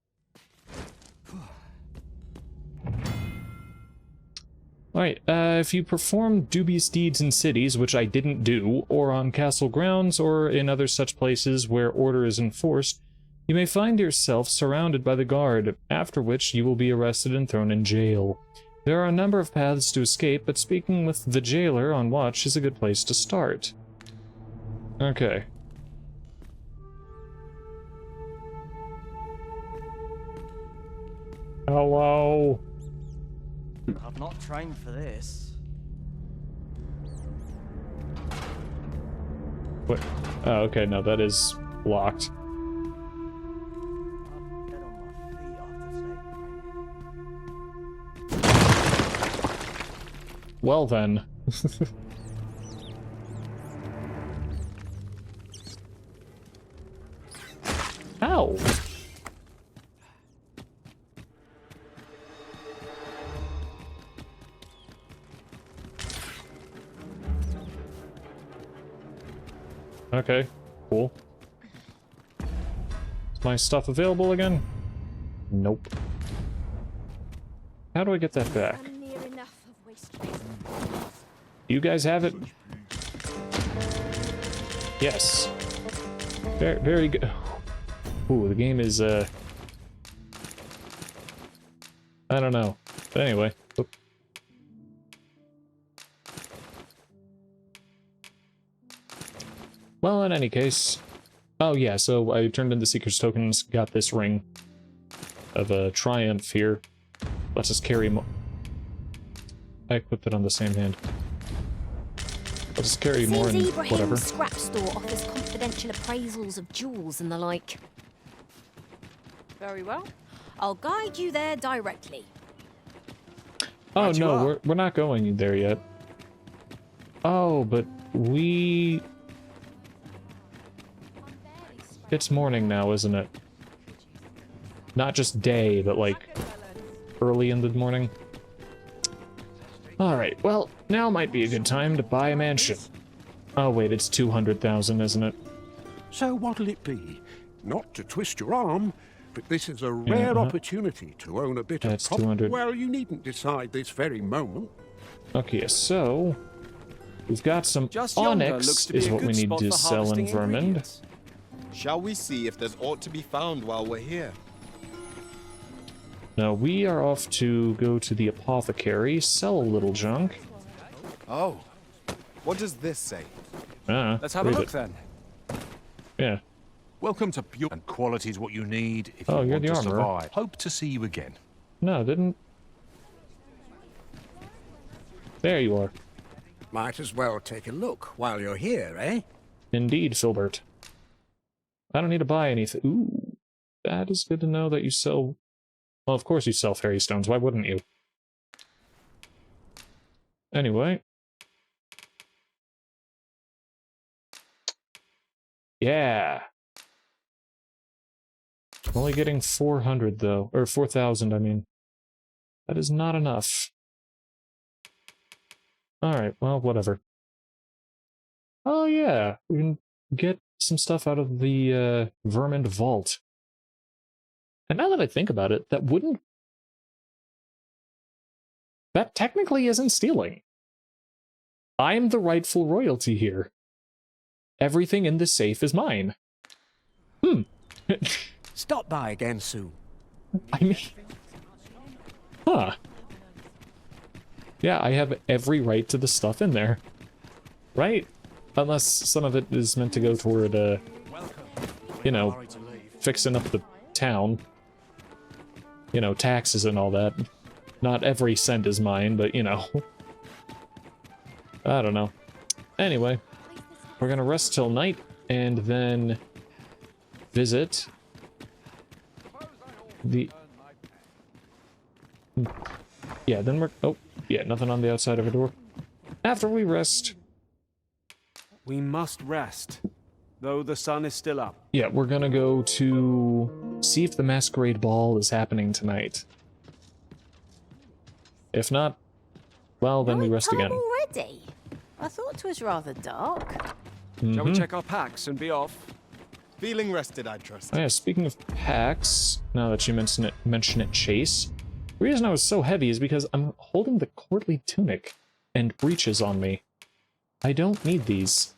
Alright, if you perform dubious deeds in cities, which I didn't do, or on castle grounds, or in other such places where order is enforced, you may find yourself surrounded by the guard, after which you will be arrested and thrown in jail. There are a number of paths to escape, but speaking with the jailer on watch is a good place to start. Okay. Hello? I've not trained for this. What? Oh, okay, no, that is locked. I'm dead on my feet after training. Well then. Ow! Okay, cool. Is my stuff available again? Nope. How do I get that back? I'm near enough of waste trays. You guys have it? Yes. Very, very good. Ooh, the game is, I don't know. But anyway. Oop. Well, in any case. Oh, yeah, so I turned in the Seeker's tokens, got this ring of a triumph here. Lets us carry more. I equipped it on the same hand. Let's just carry more and Seems whatever. Ibrahim's scrap store offers confidential appraisals of jewels and the like. Very well. I'll guide you there directly. Oh Right you no, are. we're not going there yet. Oh, but we... It's morning now, isn't it? Not just day, but like early in the morning. Alright, well, now might be a good time to buy a mansion. Oh wait, it's 200,000, isn't it? So what'll it be? Not to twist your arm, but this is a rare opportunity to own a bit That's of 200. Well, you needn't decide this very moment. Okay, so... We've got some Just yonder onyx, looks to be is a what we good need spot to for sell in harvesting Vermund. ingredients. Shall we see if there's aught to be found while we're here? Now, we are off to go to the apothecary, sell a little junk. Oh, what does this say? Let's have a read look it. then. Yeah. Welcome to Pure, and quality is what you need if Oh, you you're want the to armorer. survive. Hope to see you again. No, didn't... There you are. Might as well take a look while you're here, eh? Indeed, Filbert. I don't need to buy anything. Ooh, that is good to know that you sell... Well, of course you sell fairy stones. Why wouldn't you? Anyway. Yeah. Only getting 400 though, or 4,000 I mean. That is not enough. Alright, well, whatever. Oh yeah, we can get some stuff out of the Vermin Vault. And now that I think about it, that technically isn't stealing. I'm the rightful royalty here. Everything in this safe is mine. Stop by again soon. I mean... Huh. Yeah, I have every right to the stuff in there. Right? Unless some of it is meant to go toward, you know, fixing up the town. You know, taxes and all that. Not every cent is mine, but, you know. I don't know. Anyway, we're gonna rest till night, and then visit the... Yeah, then we're... Oh, yeah, nothing on the outside of a door. After we rest... We must rest, though the sun is still up. Yeah, we're gonna go to see if the masquerade ball is happening tonight. If not, well, then we rest again. Already? I thought it was rather dark. Shall we check our packs and be off? Feeling rested, I trust. Oh yeah, speaking of packs, now that you mention it, Chase, the reason I was so heavy is because I'm holding the courtly tunic and breeches on me. I don't need these.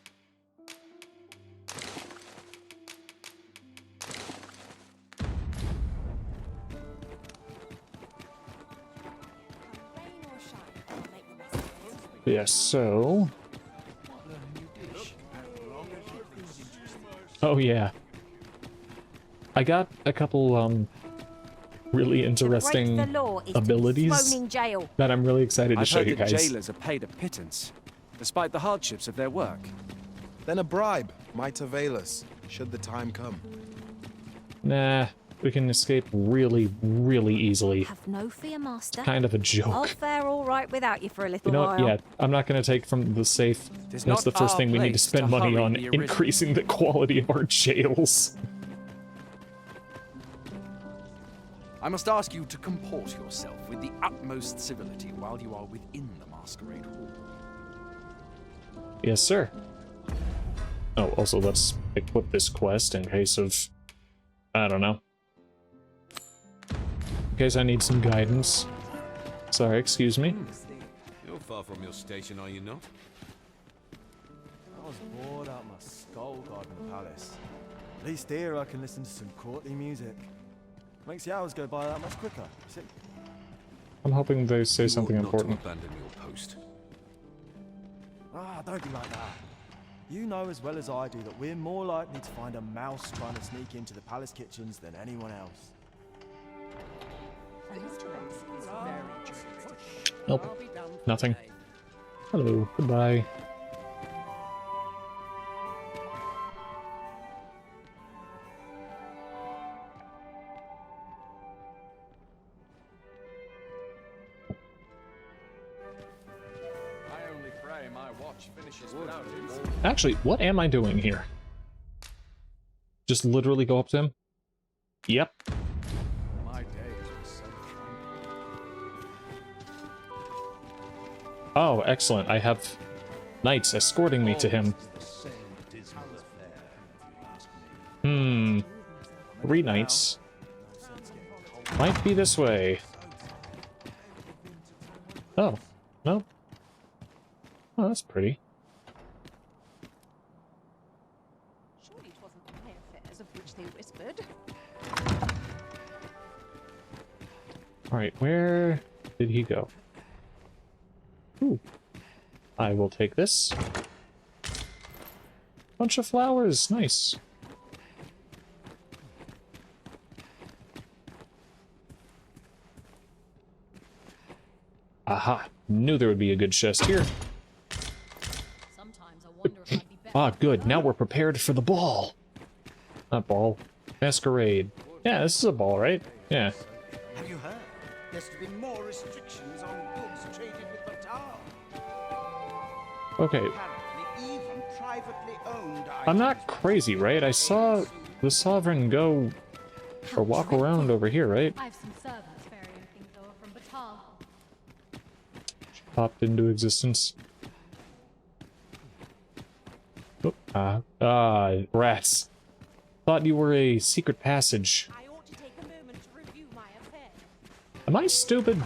Yeah, so... Oh yeah. I got a couple, really interesting abilities that I'm really excited to show you guys. Jailers are paid a pittance, despite the hardships of their work. Then a bribe might avail us, should the time come. Nah, we can escape really, really easily. Have no fear, Master. Kind of a joke. I'll fare all right without you for a little You know while. what? Yeah, I'm not going to take from the safe. That's the first thing we need to spend money on, increasing the quality of our jails. I must ask you to comport yourself with the utmost civility while you are within the masquerade hall. Yes, sir. Oh, also, let's equip this quest in case of... I don't know. In case I need some guidance. Sorry, excuse me. You're far from your station, are you not? I was bored out my skull guarding the palace. At least here I can listen to some courtly music. Makes the hours go by that much quicker. See? I'm hoping they say something important. Not to abandon your post. Ah, don't be like that. You know as well as I do that we're more likely to find a mouse trying to sneak into the palace kitchens than anyone else. Nope. Nothing. Hello. Goodbye. Actually, what am I doing here? Just literally go up to him? Yep. Oh, excellent. I have knights escorting me to him. 3 knights. Might be this way. Oh, no. Oh, that's pretty. Surely it wasn't my affairs of which they whispered. Alright, where did he go? Ooh. I will take this. Bunch of flowers, nice. Aha, knew there would be a good chest here. Sometimes I wonder if I'd be better. Ah, good, now we're prepared for the ball. Not ball, masquerade. Yeah, this is a ball, right? Yeah. Have you heard? There's to be more restrictions on goods traded with the tower. Okay, Apparently even privately owned I'm not crazy, right? I saw the Sovereign go Or walk around over here, right? I have some servants ferrying things over from Batal. Popped into existence. Oh, rats. Thought you were a secret passage. I ought to take a moment to review my affairs. Am I stupid?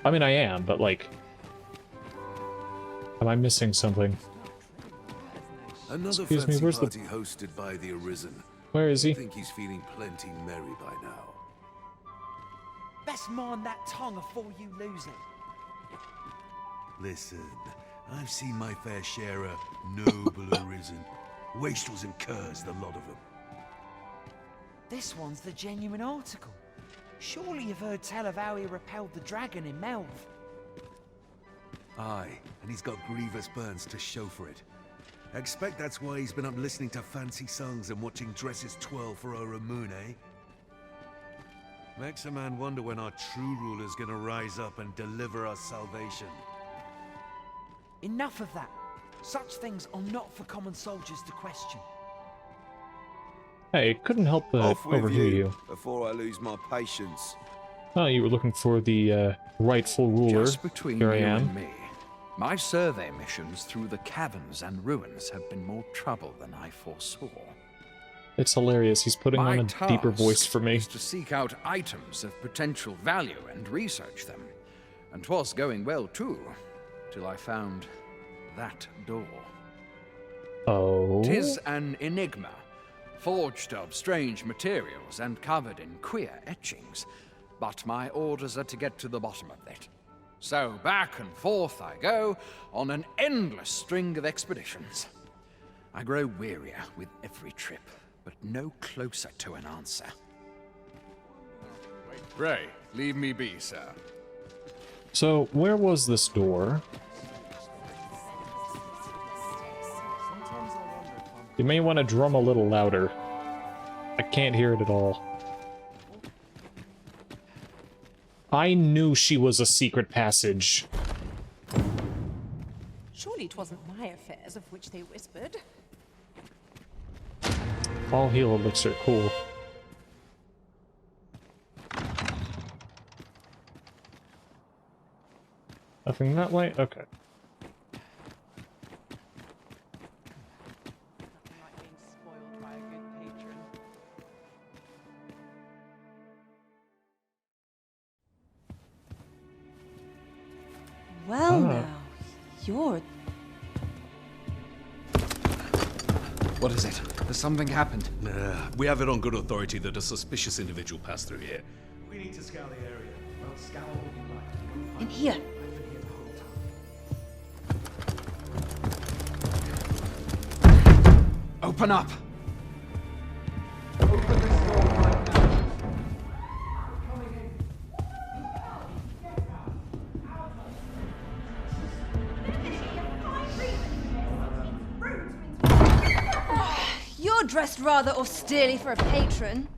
I mean, I am, but like... Am I missing something? Another Excuse me, fancy where's the... party hosted by the Arisen. Where is he? I think he's feeling plenty merry by now. Best mind that tongue afore you lose it. Listen, I've seen my fair share of noble Arisen. Wastrels and curs, the lot of them. This one's the genuine article. Surely you've heard tell of how he repelled the dragon in Melv. Aye, and he's got grievous burns to show for it. I expect that's why he's been up listening to fancy songs and watching dresses twirl for our moon, eh? Makes a man wonder when our true ruler's gonna rise up and deliver us salvation. Enough of that. Such things are not for common soldiers to question. Hey, couldn't help but Off with overhear you. before I lose my patience. Oh, you were looking for the rightful ruler. Just between Here I you am. and me, my survey missions through the caverns and ruins have been more trouble than I foresaw. It's hilarious. He's putting My on a deeper task voice for me. is to seek out items of potential value and research them. And 'twas going well too, till I found that door. Oh. 'Tis an enigma, forged of strange materials and covered in queer etchings. But my orders are to get to the bottom of it. So back and forth I go on an endless string of expeditions. I grow wearier with every trip, but no closer to an answer. Pray, leave me be, sir. So, where was this door? You may want to drum a little louder. I can't hear it at all. I knew she was a secret passage. Surely it wasn't my affairs of which they whispered. All heal elixir, cool. Nothing that way? Okay. Well now, you're... What is it? Has something happened? We have it on good authority that a suspicious individual passed through here. We need to scour the area. Well, scour what you like. In here. Open up! You're dressed rather austerely for a patron.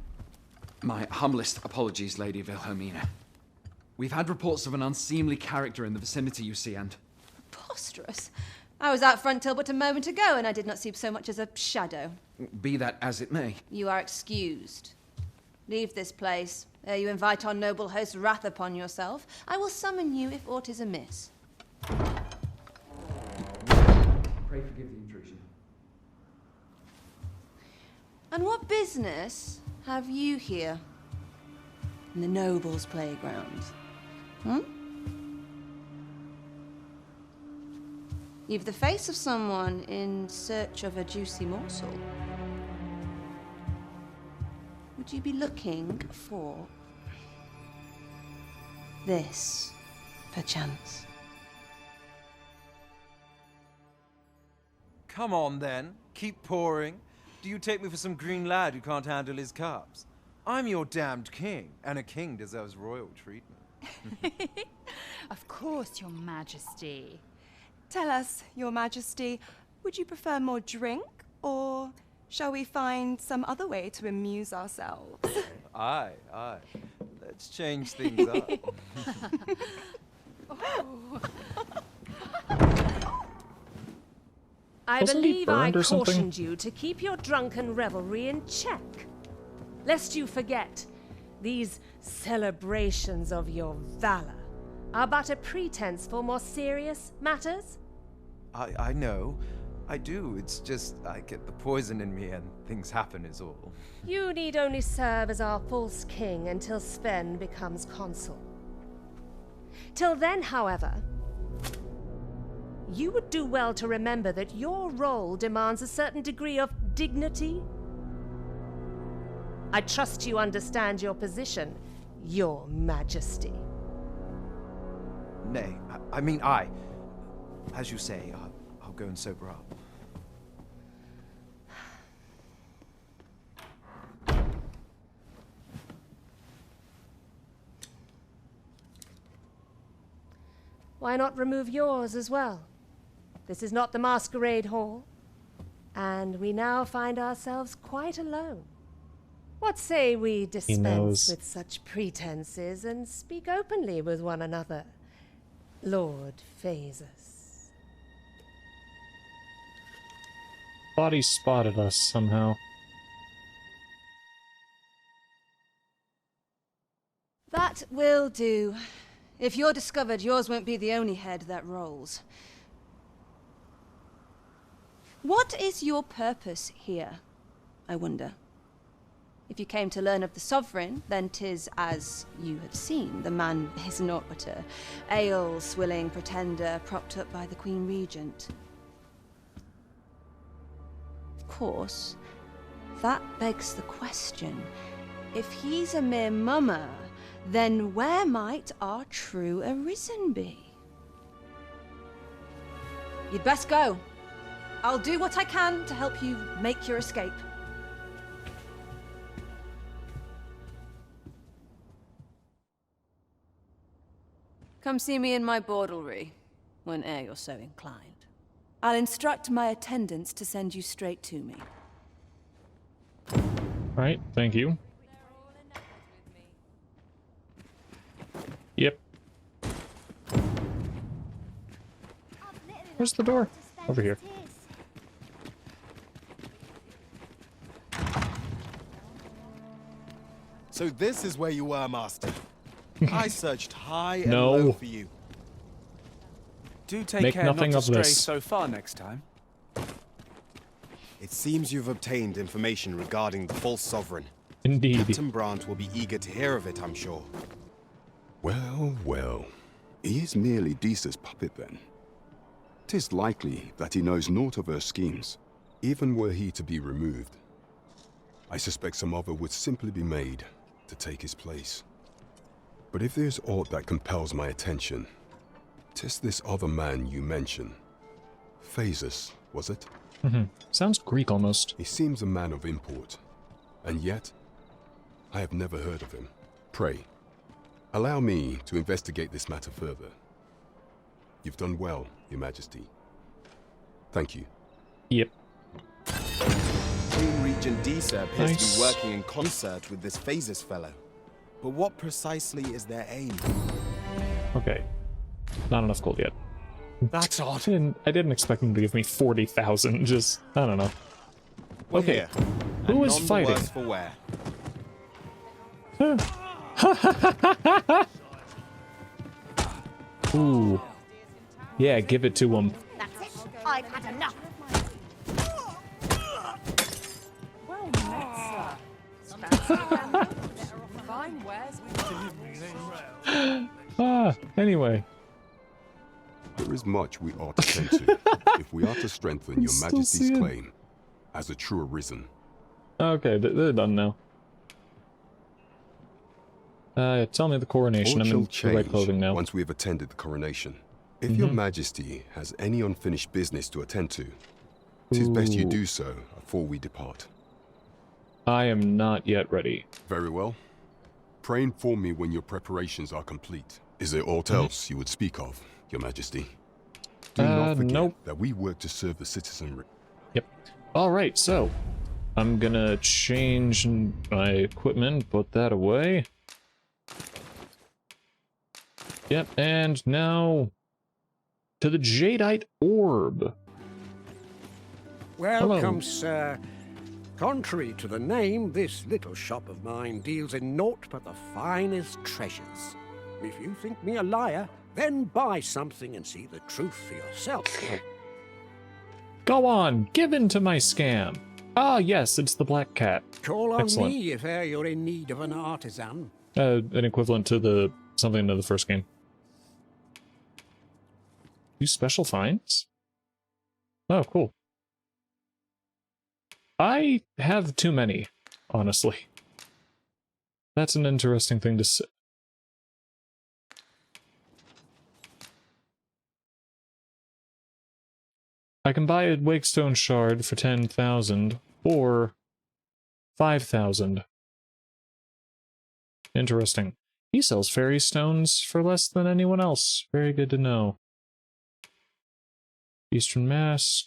My humblest apologies, Lady Wilhelmina. We've had reports of an unseemly character in the vicinity, you see, and... Preposterous. I was out front till but a moment ago, and I did not see so much as a shadow. Be that as it may. You are excused. Leave this place, ere you invite our noble host's wrath upon yourself. I will summon you if aught is amiss. Pray forgive the intrusion. And what business have you here? In the nobles' playground? Hmm? You've the face of someone in search of a juicy morsel. Would you be looking for this, perchance? Come on then, keep pouring. Do you take me for some green lad who can't handle his cups? I'm your damned king, and a king deserves royal treatment. Of course, Your Majesty. Tell us, Your Majesty, would you prefer more drink, or shall we find some other way to amuse ourselves? Aye, aye. Let's change things up. I Wasn't he believe I burned or something? cautioned you to keep your drunken revelry in check. Lest you forget, these celebrations of your valor are but a pretense for more serious matters. I know. I do. It's just I get the poison in me and things happen is all. You need only serve as our false king until Sven becomes consul. Till then, however, you would do well to remember that your role demands a certain degree of dignity. I trust you understand your position, Your Majesty. Nay, as you say, I'll go and sober up. Why not remove yours as well? This is not the masquerade hall, and we now find ourselves quite alone. What say we dispense with such pretenses and speak openly with one another, Lord Phasus? Thought he spotted us somehow. That will do. If you're discovered, yours won't be the only head that rolls. What is your purpose here, I wonder? If you came to learn of the Sovereign, then 'tis as you have seen. The man is naught but a ale-swilling pretender propped up by the Queen Regent. Of course, that begs the question. If he's a mere mummer, then where might our true Arisen be? You'd best go. I'll do what I can to help you make your escape. Come see me in my bordlery, whene'er you're so inclined. I'll instruct my attendants to send you straight to me. Right, thank you. Yep. Where's the door? Over here. So this is where you were, Master. I searched high and No. low for you. Do take Make care not nothing to of stray this. so far next time. It seems you've obtained information regarding the false sovereign. Indeed. Captain Brandt will be eager to hear of it, I'm sure. Well, well. He is merely Disa's puppet then. 'Tis likely that he knows naught of her schemes, even were he to be removed. I suspect some other would simply be made to take his place. But if there's aught that compels my attention, 'tis this other man you mention. Phasus, was it? Sounds Greek almost. He seems a man of import, and yet I have never heard of him. Pray, allow me to investigate this matter further. You've done well, Your Majesty. Thank you. Yep. Queen Regent Disa appears Nice. to be working in concert with this Phasus fellow. But what precisely is their aim? Okay. Not enough gold yet. That's odd. I didn't expect them to give me 40,000. Just, I don't know. Well, Okay. here, Who and is none the fighting? worse for wear. Ooh. Yeah, give it to him. That's it. I've had enough. Well met, sir. Fine wares. Anyway. There is much we ought to tend to, if we are to strengthen Your Still Majesty's see it. claim as a true Arisen. Okay, they're done now. Tell me the coronation. All I'm in shall the right change clothing now. once we have attended the coronation. If Your Majesty has any unfinished business to attend to, 'tis best you Ooh. do so before we depart. I am not yet ready. Very well. Pray inform me when your preparations are complete. Is there aught else you would speak of, Your Majesty? Do not forget nope. that we work to serve the citizenry. Yep. Alright, so I'm gonna change my equipment, put that away. Yep, and now to the Jadeite Orb. Welcome, Hello. sir. Contrary to the name, this little shop of mine deals in naught but the finest treasures. If you think me a liar, then buy something and see the truth for yourself. Go on, give in to my scam. Ah, yes, it's the Black Cat. Call on Excellent. me if you're in need of an artisan. An equivalent to the something to the first game. 2 special finds? Oh, cool. I have too many, honestly. That's an interesting thing to say. I can buy a Wakestone shard for 10,000 or 5,000. Interesting. He sells fairy stones for less than anyone else. Very good to know. Eastern Mask.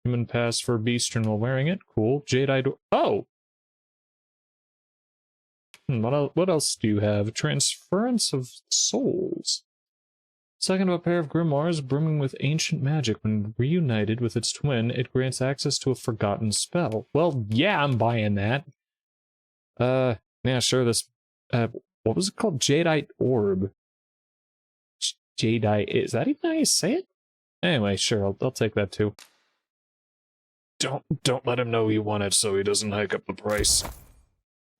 Human pass for Beastern while wearing it. Cool. Jadeite. Oh! What else do you have? Transference of souls. Second of a pair of grimoires brimming with ancient magic. When reunited with its twin, it grants access to a forgotten spell. Well, yeah, I'm buying that. Yeah, sure, this, what was it called? Jadeite Orb. Jadeite, is that even how you say it? Anyway, sure, I'll take that too. Don't let him know you want it so he doesn't hike up the price.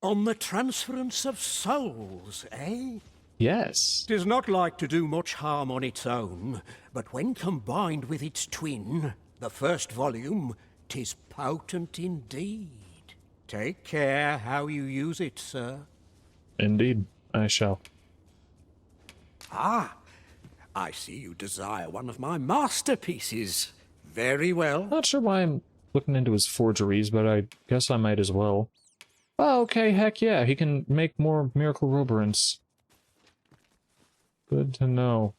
On the transference of souls, eh? Yes. 'Tis not like to do much harm on its own, but when combined with its twin, the first volume, 'tis potent indeed. Take care how you use it, sir. Indeed, I shall. Ah, I see you desire one of my masterpieces. Very well. Not sure why I'm looking into his forgeries, but I guess I might as well. Oh, okay, heck yeah, he can make more Miracle Roborants. Good to know.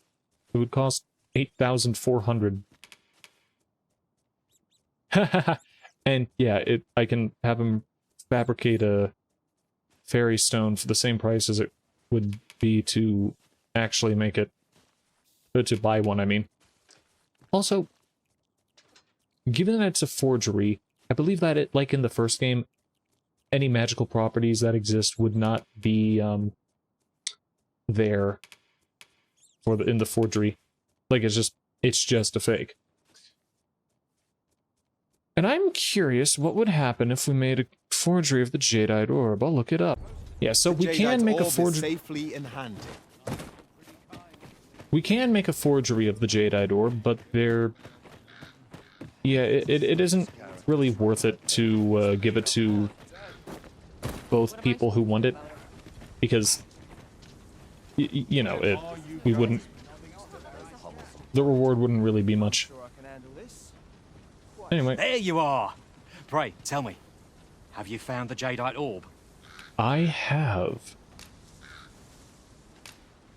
It would cost 8,400. And yeah, I can have him fabricate a fairy stone for the same price as it would be to actually make it, to buy one, I mean. Also, given that it's a forgery, I believe that it, like in the first game, any magical properties that exist would not be there for in the forgery. Like it's just a fake. And I'm curious what would happen if we made a forgery of the Jadeite Orb. I'll look it up. Yeah, so we can make a forgery. Safely in hand. We can make a forgery of the Jadeite Orb, but they're... Yeah, it isn't really worth it to give it to both people who want it, because, you know, we wouldn't... The reward wouldn't really be much. Anyway. There you are! Pray, tell me, have you found the Jadeite Orb? I have.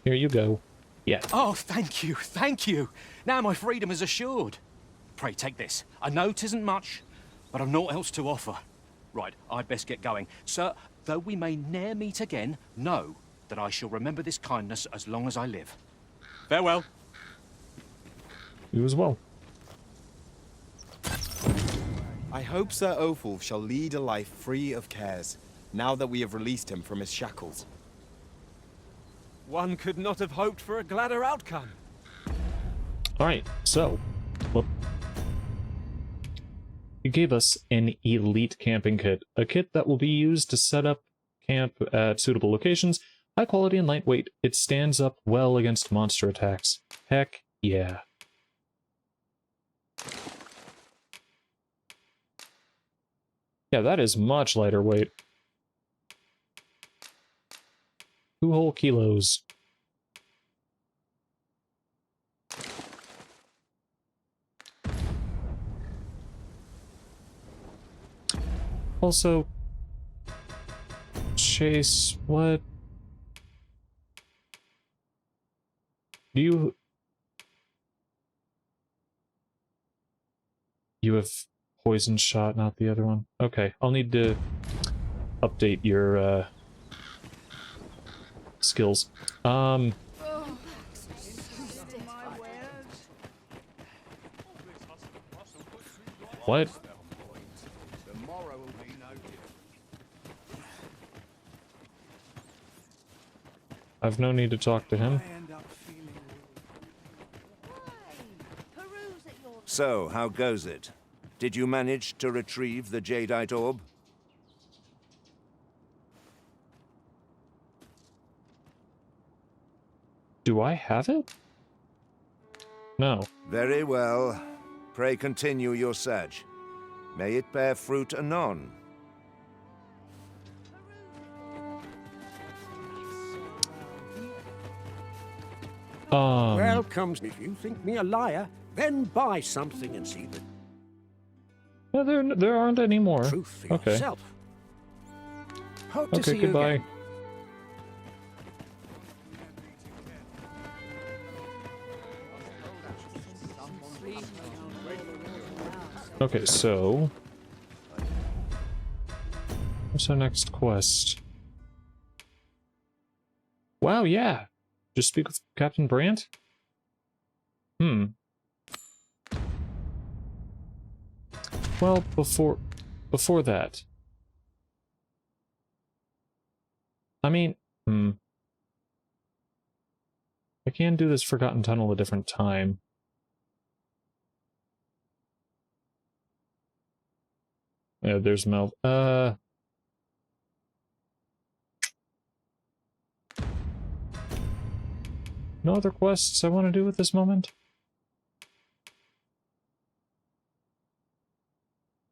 Here you go. Yeah. Oh, thank you, thank you! Now my freedom is assured. Pray, take this. I know 'tisn't much, but I've naught else to offer. Right, I'd best get going. Sir, though we may ne'er meet again, know that I shall remember this kindness as long as I live. Farewell. You as well. I hope Sir Opal shall lead a life free of cares, now that we have released him from his shackles. One could not have hoped for a gladder outcome. Alright, so... Well, you gave us an elite camping kit. A kit that will be used to set up camp at suitable locations. High quality and lightweight. It stands up well against monster attacks. Heck yeah. Yeah, that is much lighter weight. 2 whole kilos. Also, Chase, what? Do you... You have poison shot, not the other one? Okay, I'll need to update your, skills. What? I've no need to talk to him. So, how goes it? Did you manage to retrieve the Jadeite orb? Do I have it? No. Very well. Pray continue your search. May it bear fruit anon. Welcome. If you think me a liar, then buy something and see the No, there aren't any more. truth for Okay. yourself. Hope to Okay, see you goodbye. again. Okay, so what's our next quest? Wow, yeah. Just speak with Captain Brandt? Well, before that. I mean, I can do this Forgotten Tunnel a different time. Yeah, there's Mel. No other quests I want to do at this moment?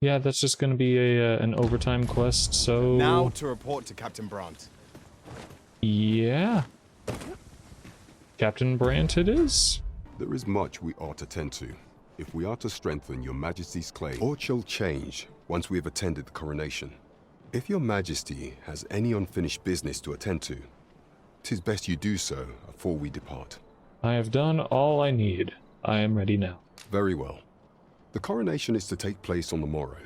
Yeah, that's just going to be an overtime quest, so... Now to report to Captain Brandt. Yeah. Captain Brandt it is. There is much we ought to tend to, if we are to strengthen your Majesty's claim. Or shall change once we have attended the coronation. If your Majesty has any unfinished business to attend to, 'tis best you do so afore we depart. I have done all I need. I am ready now. Very well. The coronation is to take place on the morrow.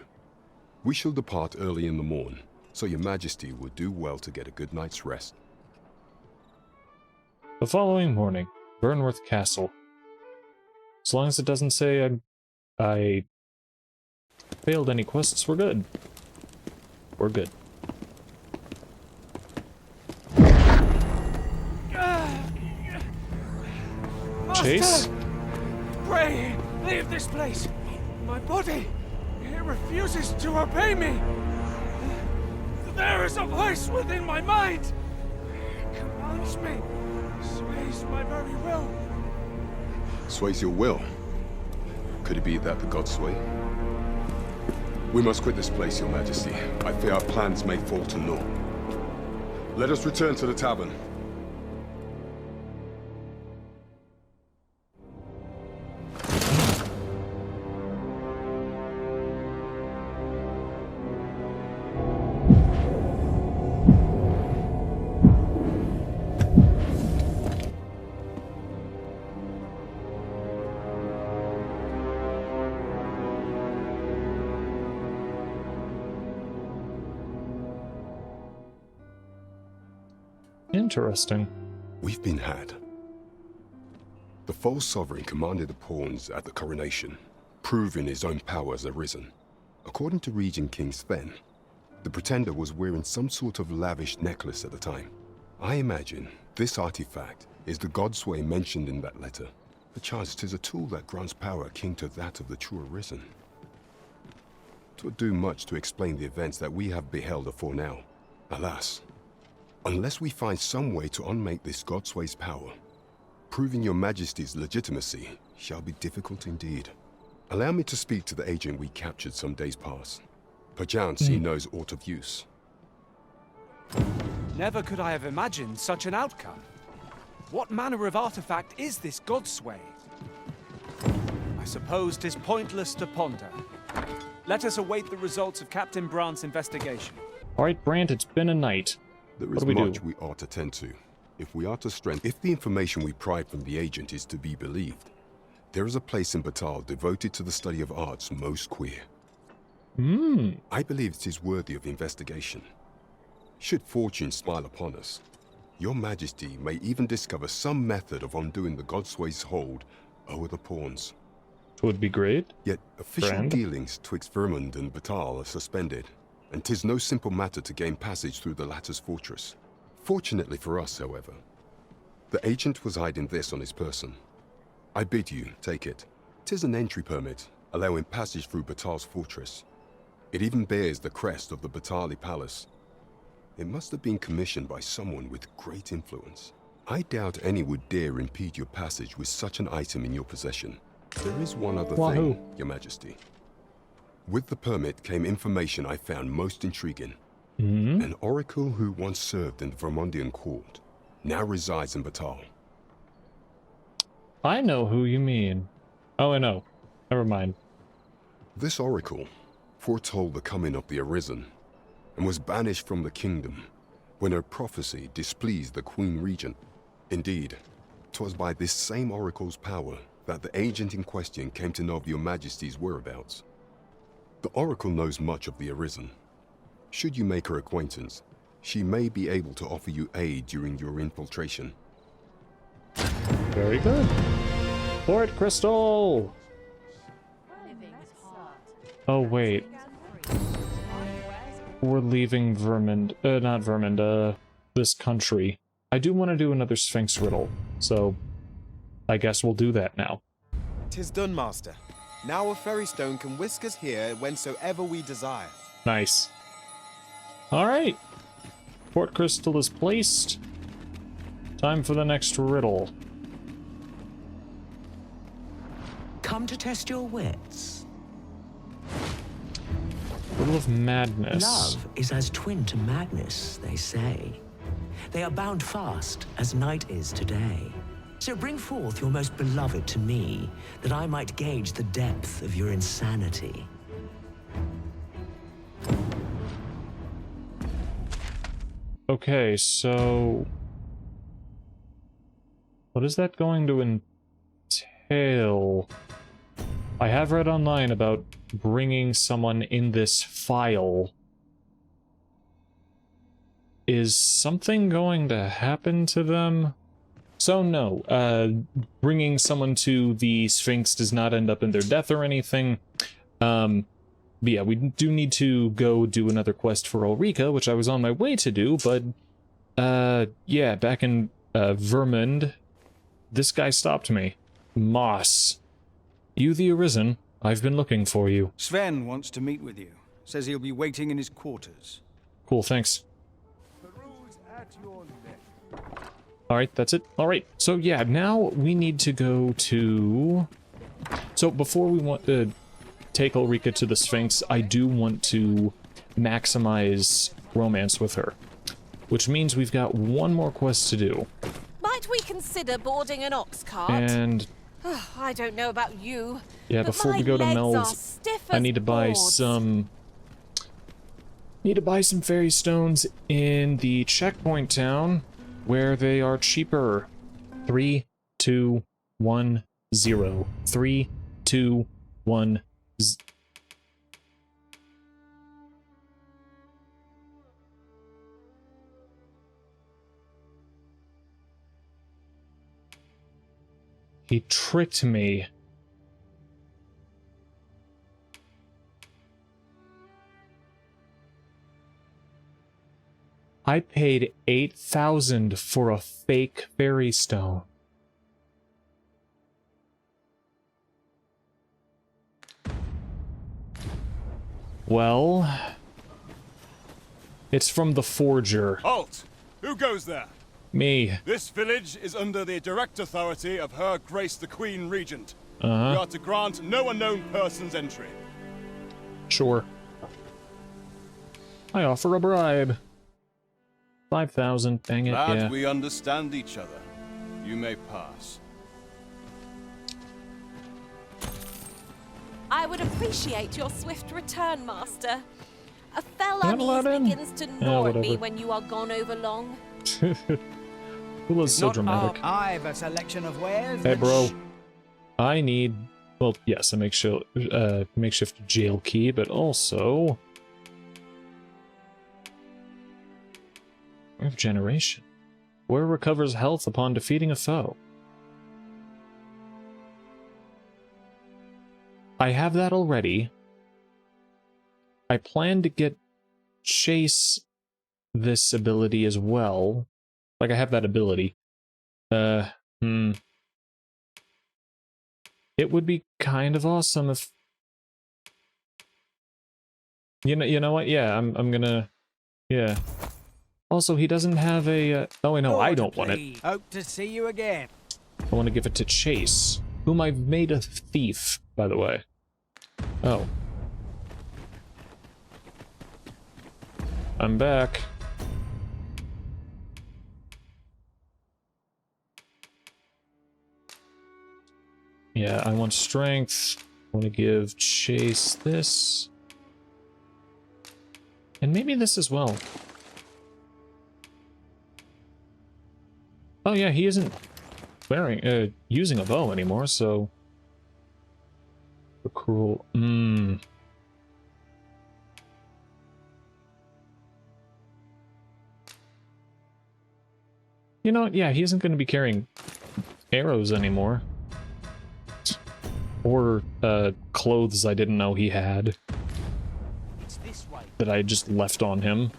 We shall depart early in the morn, so your Majesty will do well to get a good night's rest. The following morning, Burnworth Castle. As long as it doesn't say I failed any quests, we're good. We're good. Chase? Pray, leave this place. My body, it refuses to obey me. There is a voice within my mind. It commands me, sways my very will. Sways your will? Could it be that the gods sway? We must quit this place, your Majesty. I fear our plans may fall to naught. Let us return to the tavern. Interesting. We've been had. The false sovereign commanded the pawns at the coronation, proving his own power has arisen. According to Regent King Sven, the pretender was wearing some sort of lavish necklace at the time. I imagine this artifact is the godsway mentioned in that letter. Perchance 'tis a tool that grants power akin to that of the true arisen. 'Twould do much to explain the events that we have beheld afore now. Alas, unless we find some way to unmake this godsway's power, proving your Majesty's legitimacy shall be difficult indeed. Allow me to speak to the agent we captured some days past. Perchance he knows aught of use. Never could I have imagined such an outcome. What manner of artifact is this godsway? I suppose 'tis pointless to ponder. Let us await the results of Captain Brandt's investigation. All right, Brandt, it's been a night. There is much we ought to tend to. If we are to strengthen, if the information we pry from the agent is to be believed, there is a place in Batal devoted to the study of arts most queer. I believe it is worthy of investigation. Should fortune smile upon us, your Majesty may even discover some method of undoing the godsway's hold over the pawns. It would be great. Yet official dealings twixt Vermund and Batal are suspended, and 'tis no simple matter to gain passage through the latter's fortress. Fortunately for us, however, The agent was hiding this on his person. I bid you take it. 'Tis an entry permit, allowing passage through Batal's fortress. It even bears the crest of the Batali Palace. It must have been commissioned by someone with great influence. I doubt any would dare impede your passage with such an item in your possession. There is one other thing, Your Majesty. With the permit came information I found most intriguing. An oracle who once served in the Vermondian court now resides in Batal. I know who you mean. Oh, I know. Never mind. This oracle foretold the coming of the Arisen and was banished from the kingdom when her prophecy displeased the Queen Regent. Indeed, 'twas by this same oracle's power that the agent in question came to know of Your Majesty's whereabouts. The oracle knows much of the Arisen. Should you make her acquaintance, she may be able to offer you aid during your infiltration. Very good. Port Crystal! Oh, wait. We're leaving not Vermund, this country. I do want to do another Sphinx riddle, so I guess we'll do that now. 'Tis done, Master. Now a ferry stone can whisk us here whensoever we desire. Nice. Alright. Port Crystal is placed. Time for the next riddle. Come to test your wits. Riddle of Madness. Love is as twin to madness, they say. They are bound fast, as night is today. So bring forth your most beloved to me, that I might gauge the depth of your insanity. Okay, so... what is that going to entail? I have read online about bringing someone in this file. Is something going to happen to them? So no, bringing someone to the Sphinx does not end up in their death or anything. But yeah, we do need to go do another quest for Ulrika, which I was on my way to do, but yeah, back in Vermund, this guy stopped me. Moss. You the Arisen, I've been looking for you. Sven wants to meet with you. Says he'll be waiting in his quarters. Cool, thanks. Alright, that's it. Alright, so yeah, now we need to go to... So before we want to take Ulrika to the Sphinx, I do want to maximize romance with her. Which means we've got one more quest to do. Might we consider boarding an ox cart? And... I don't know about you. yeah, before we go to Mel's, I need to buy some... need to buy some fairy stones in the checkpoint town, where they are cheaper. 3, 2, 1, 0. 3, 2, 1, 0. He tricked me. I paid 8,000 for a fake fairy stone. Well, it's from the forger. Halt! Who goes there? Me. This village is under the direct authority of Her Grace the Queen Regent. We Uh-huh. are to grant no unknown persons entry. Sure. I offer a bribe. 5,000, dang it, Glad yeah. we understand each other. You may pass. I would appreciate your swift return, Master. A fell Am I allowed unease in? begins to Yeah, gnaw at me whatever. when you are gone over long. Hula's so dramatic. I've a selection of wares. Hey, bro. I need, well, yes, a makeshift jail key, but also... Regeneration. Where recovers health upon defeating a foe. I have that already. I plan to get Chase this ability as well. Like, I have that ability. It would be kind of awesome if... You know what? Yeah, I'm gonna... Yeah. Also, he doesn't have a... Oh, wait, no, I don't want it. Hope to see you again. I want to give it to Chase, whom I've made a thief, by the way. Oh. I'm back. Yeah, I want strength. I want to give Chase this. And maybe this as well. Oh yeah, he isn't wearing, using a bow anymore, so... The cruel... You know, yeah, he isn't going to be carrying arrows anymore. Or, clothes I didn't know he had. It's this way. That I just left on him.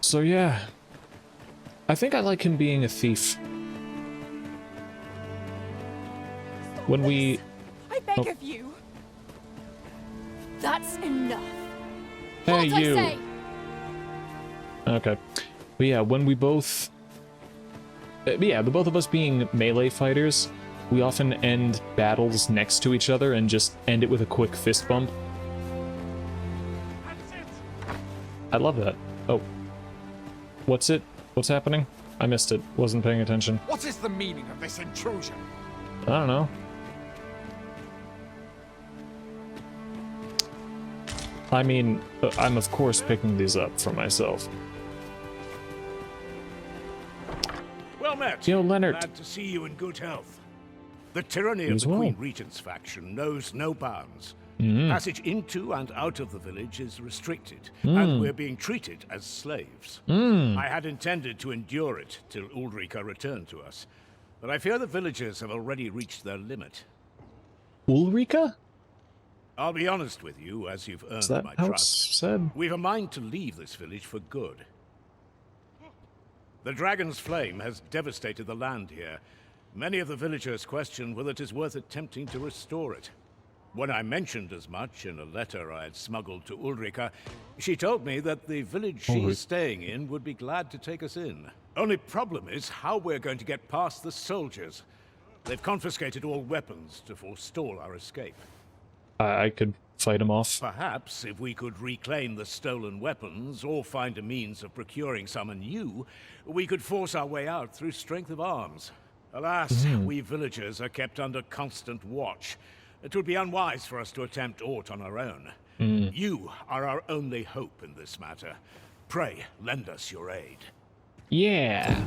So yeah. I think I like him being a thief. When we... I beg of you. That's enough. Hey, What you! I say? Okay. But yeah, when we both... yeah, the both of us being melee fighters, we often end battles next to each other and just end it with a quick fist bump. I love that. Oh. What's it? What's happening? I missed it. Wasn't paying attention. What is the meaning of this intrusion? I don't know. I mean, I'm of course picking these up for myself. Well met. Yo, Leonard. Glad to see you in good health. The tyranny of As the well. Queen Regent's faction knows no bounds. Mhm. Passage into and out of the village is restricted, Mm. and we're being treated as slaves. Mm. I had intended to endure it till Ulrika returned to us, but I fear the villagers have already reached their limit. Ulrika? I'll be honest with you, as you've Is earned that my how trust. it's said? We've a mind to leave this village for good. The dragon's flame has devastated the land here. Many of the villagers question whether it is worth attempting to restore it. When I mentioned as much in a letter I had smuggled to Ulrika, she told me that the village she's staying in would be glad to take us in. Only problem is how we're going to get past the soldiers. They've confiscated all weapons to forestall our escape. I could fight him off. Perhaps if we could reclaim the stolen weapons or find a means of procuring some anew, we could force our way out through strength of arms. Alas, we villagers are kept under constant watch. It would be unwise for us to attempt aught on our own. You are our only hope in this matter. Pray, lend us your aid. Yeah.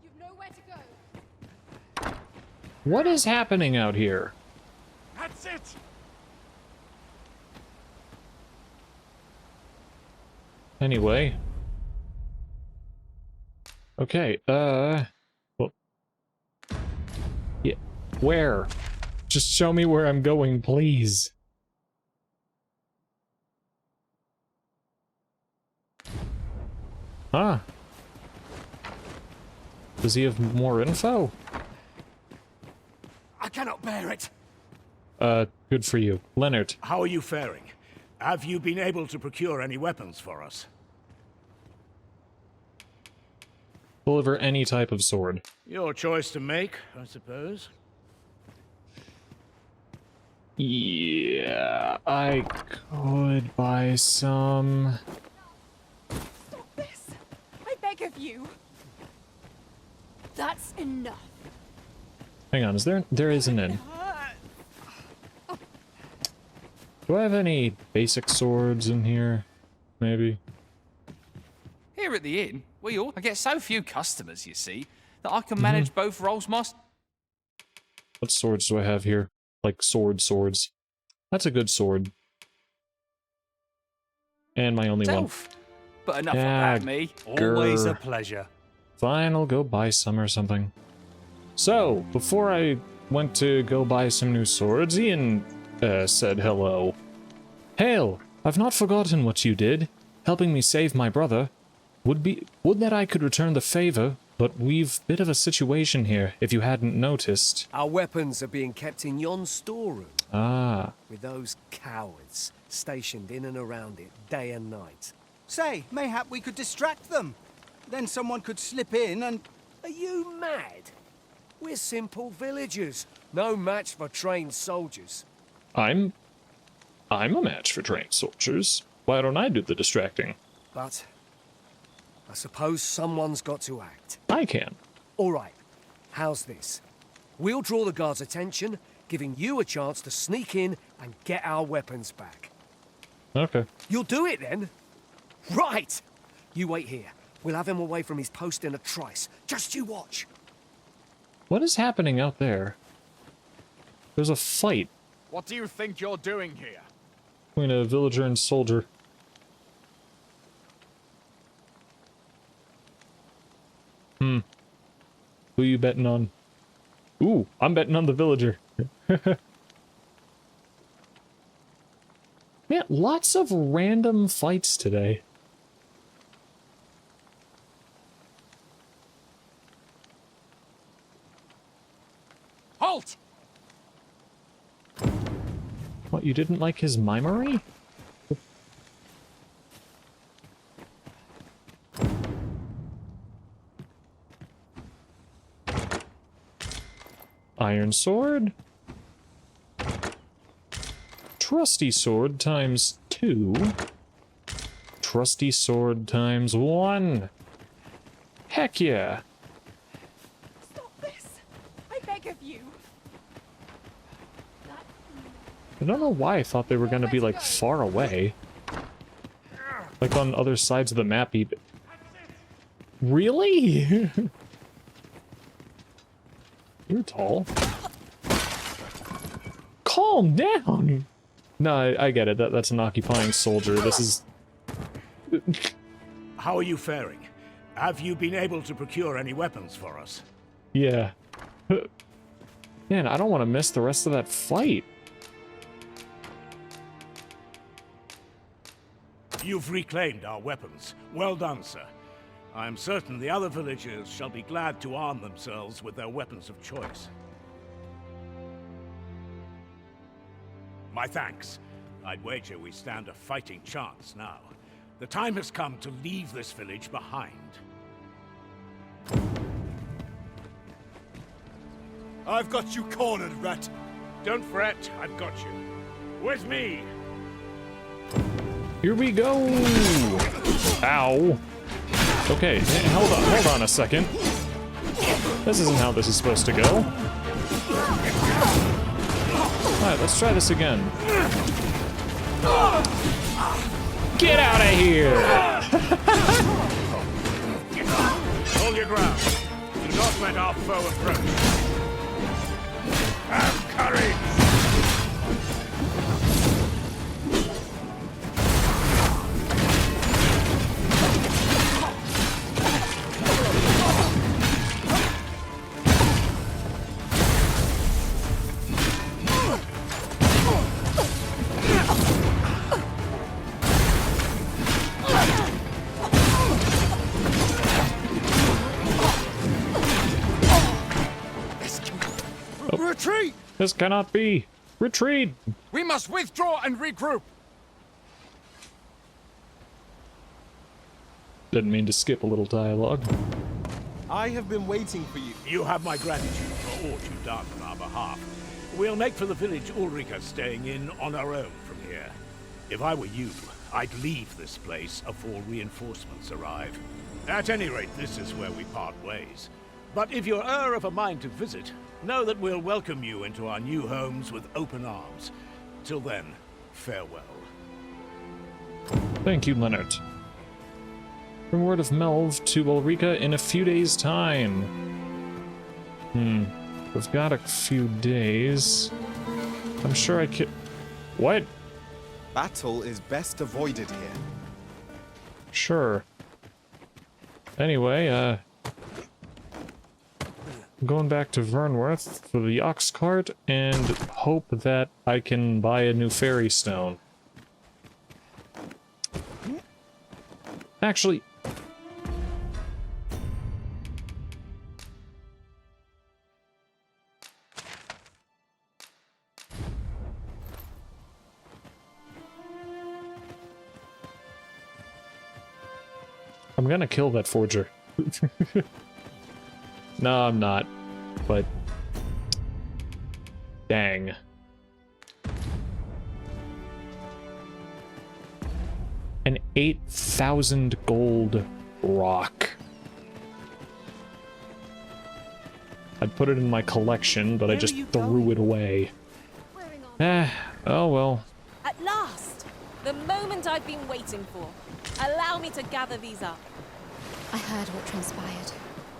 You've nowhere to go. What is happening out here? That's it! Anyway. Okay, well. Yeah, where? Just show me where I'm going, please. Ah. Does he have more info? I cannot bear it. Good for you. Leonard. How are you faring? Have you been able to procure any weapons for us? Deliver any type of sword. Your choice to make, I suppose. Yeah, I could buy some. Stop this! I beg of you. That's enough. Hang on, there is an inn. Do I have any basic swords in here? Maybe. Here at the inn, I get so few customers, you see, that I can manage both roles myself. What swords do I have here? Like swords. That's a good sword. And my only one. But enough about me. Always a pleasure. Fine, I'll go buy some or something. So, before I went to go buy some new swords, Ian said hello. Hail, I've not forgotten what you did, helping me save my brother. Would that I could return the favor, but we've a bit of a situation here, if you hadn't noticed. Our weapons are being kept in yon storeroom. Ah. With those cowards stationed in and around it, day and night. Say, mayhap we could distract them. Then someone could slip in and... Are you mad? We're simple villagers, no match for trained soldiers. I'm a match for trained soldiers. Why don't I do the distracting? But I suppose someone's got to act. I can. All right, how's this? We'll draw the guards' attention, giving you a chance to sneak in and get our weapons back. Okay. You'll do it then? Right! You wait here. We'll have him away from his post in a trice. Just you watch. What is happening out there? There's a fight What do you think you're doing here? between a villager and soldier. Who you betting on? Ooh, I'm betting on the villager. Man, lots of random fights today. Halt! What, you didn't like his mimery? Iron sword? Trusty sword times 2. Trusty sword times 1. Heck yeah! Stop this! I beg of you! I don't know why I thought they were gonna be, like, far away. Like, on other sides of the map, even. Really? You're tall. Calm down! No, I get it. That's an occupying soldier. This is... How are you faring? Have you been able to procure any weapons for us? Yeah. Man, I don't want to miss the rest of that fight. You've reclaimed our weapons. Well done, sir. I am certain the other villagers shall be glad to arm themselves with their weapons of choice. My thanks. I'd wager we stand a fighting chance now. The time has come to leave this village behind. I've got you cornered, rat. Don't fret, I've got you. With me! Here we go! Ow! Okay, hold on a second. This isn't how this is supposed to go. Alright, let's try this again. Get out of here! Hold your ground. Do not let our foe approach. Have courage! Retreat! This cannot be. Retreat! We must withdraw and regroup. Didn't mean to skip a little dialogue. I have been waiting for you. You have my gratitude for all you've done on our behalf. We'll make for the village Ulrika staying in on our own from here. If I were you, I'd leave this place afore reinforcements arrive. At any rate, this is where we part ways. But if you're of a mind to visit, know that we'll welcome you into our new homes with open arms. Till then, farewell. Thank you, Leonard. From word of Melv to Ulrika in a few days' time. We've got a few days. I'm sure I could... What? Battle is best avoided here. Sure. Anyway, I'm going back to Vernworth for the ox cart and hope that I can buy a new fairy stone. Actually, I'm gonna kill that forger. No, I'm not. But... dang. An 8,000 gold rock. I'd put it in my collection, but I just threw it away. Oh well. At last! The moment I've been waiting for. Allow me to gather these up. I heard what transpired.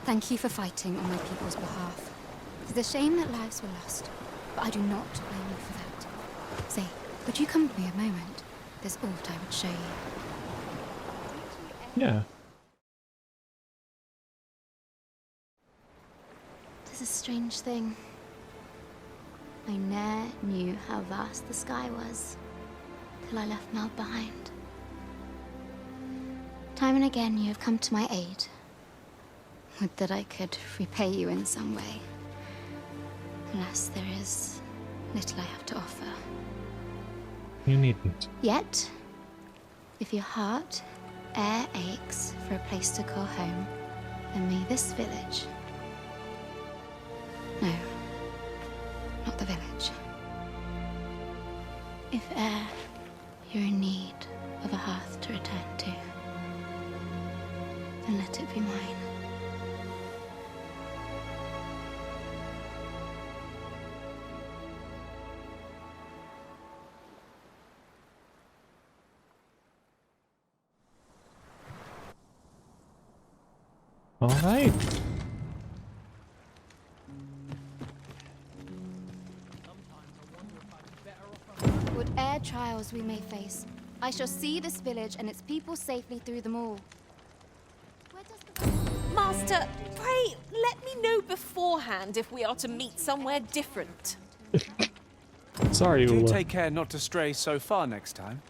Thank you for fighting on my people's behalf. It's a shame that lives were lost, but I do not blame you for that. Say, would you come with me a moment? There's aught I would show you. Yeah. Tis a strange thing. I ne'er knew how vast the sky was, till I left Mel behind. Time and again you have come to my aid. Would that I could repay you in some way. Alas, there is little I have to offer. You needn't. Yet, if your heart e'er aches for a place to call home, then may this village... No, not the village. If e'er you're in need of a hearth to return to, then let it be mine. All right. Whate'er trials we may face, I shall see this village and its people safely through them all. Master, pray let me know beforehand if we are to meet somewhere different. Sorry, Do Ula. take care not to stray so far next time.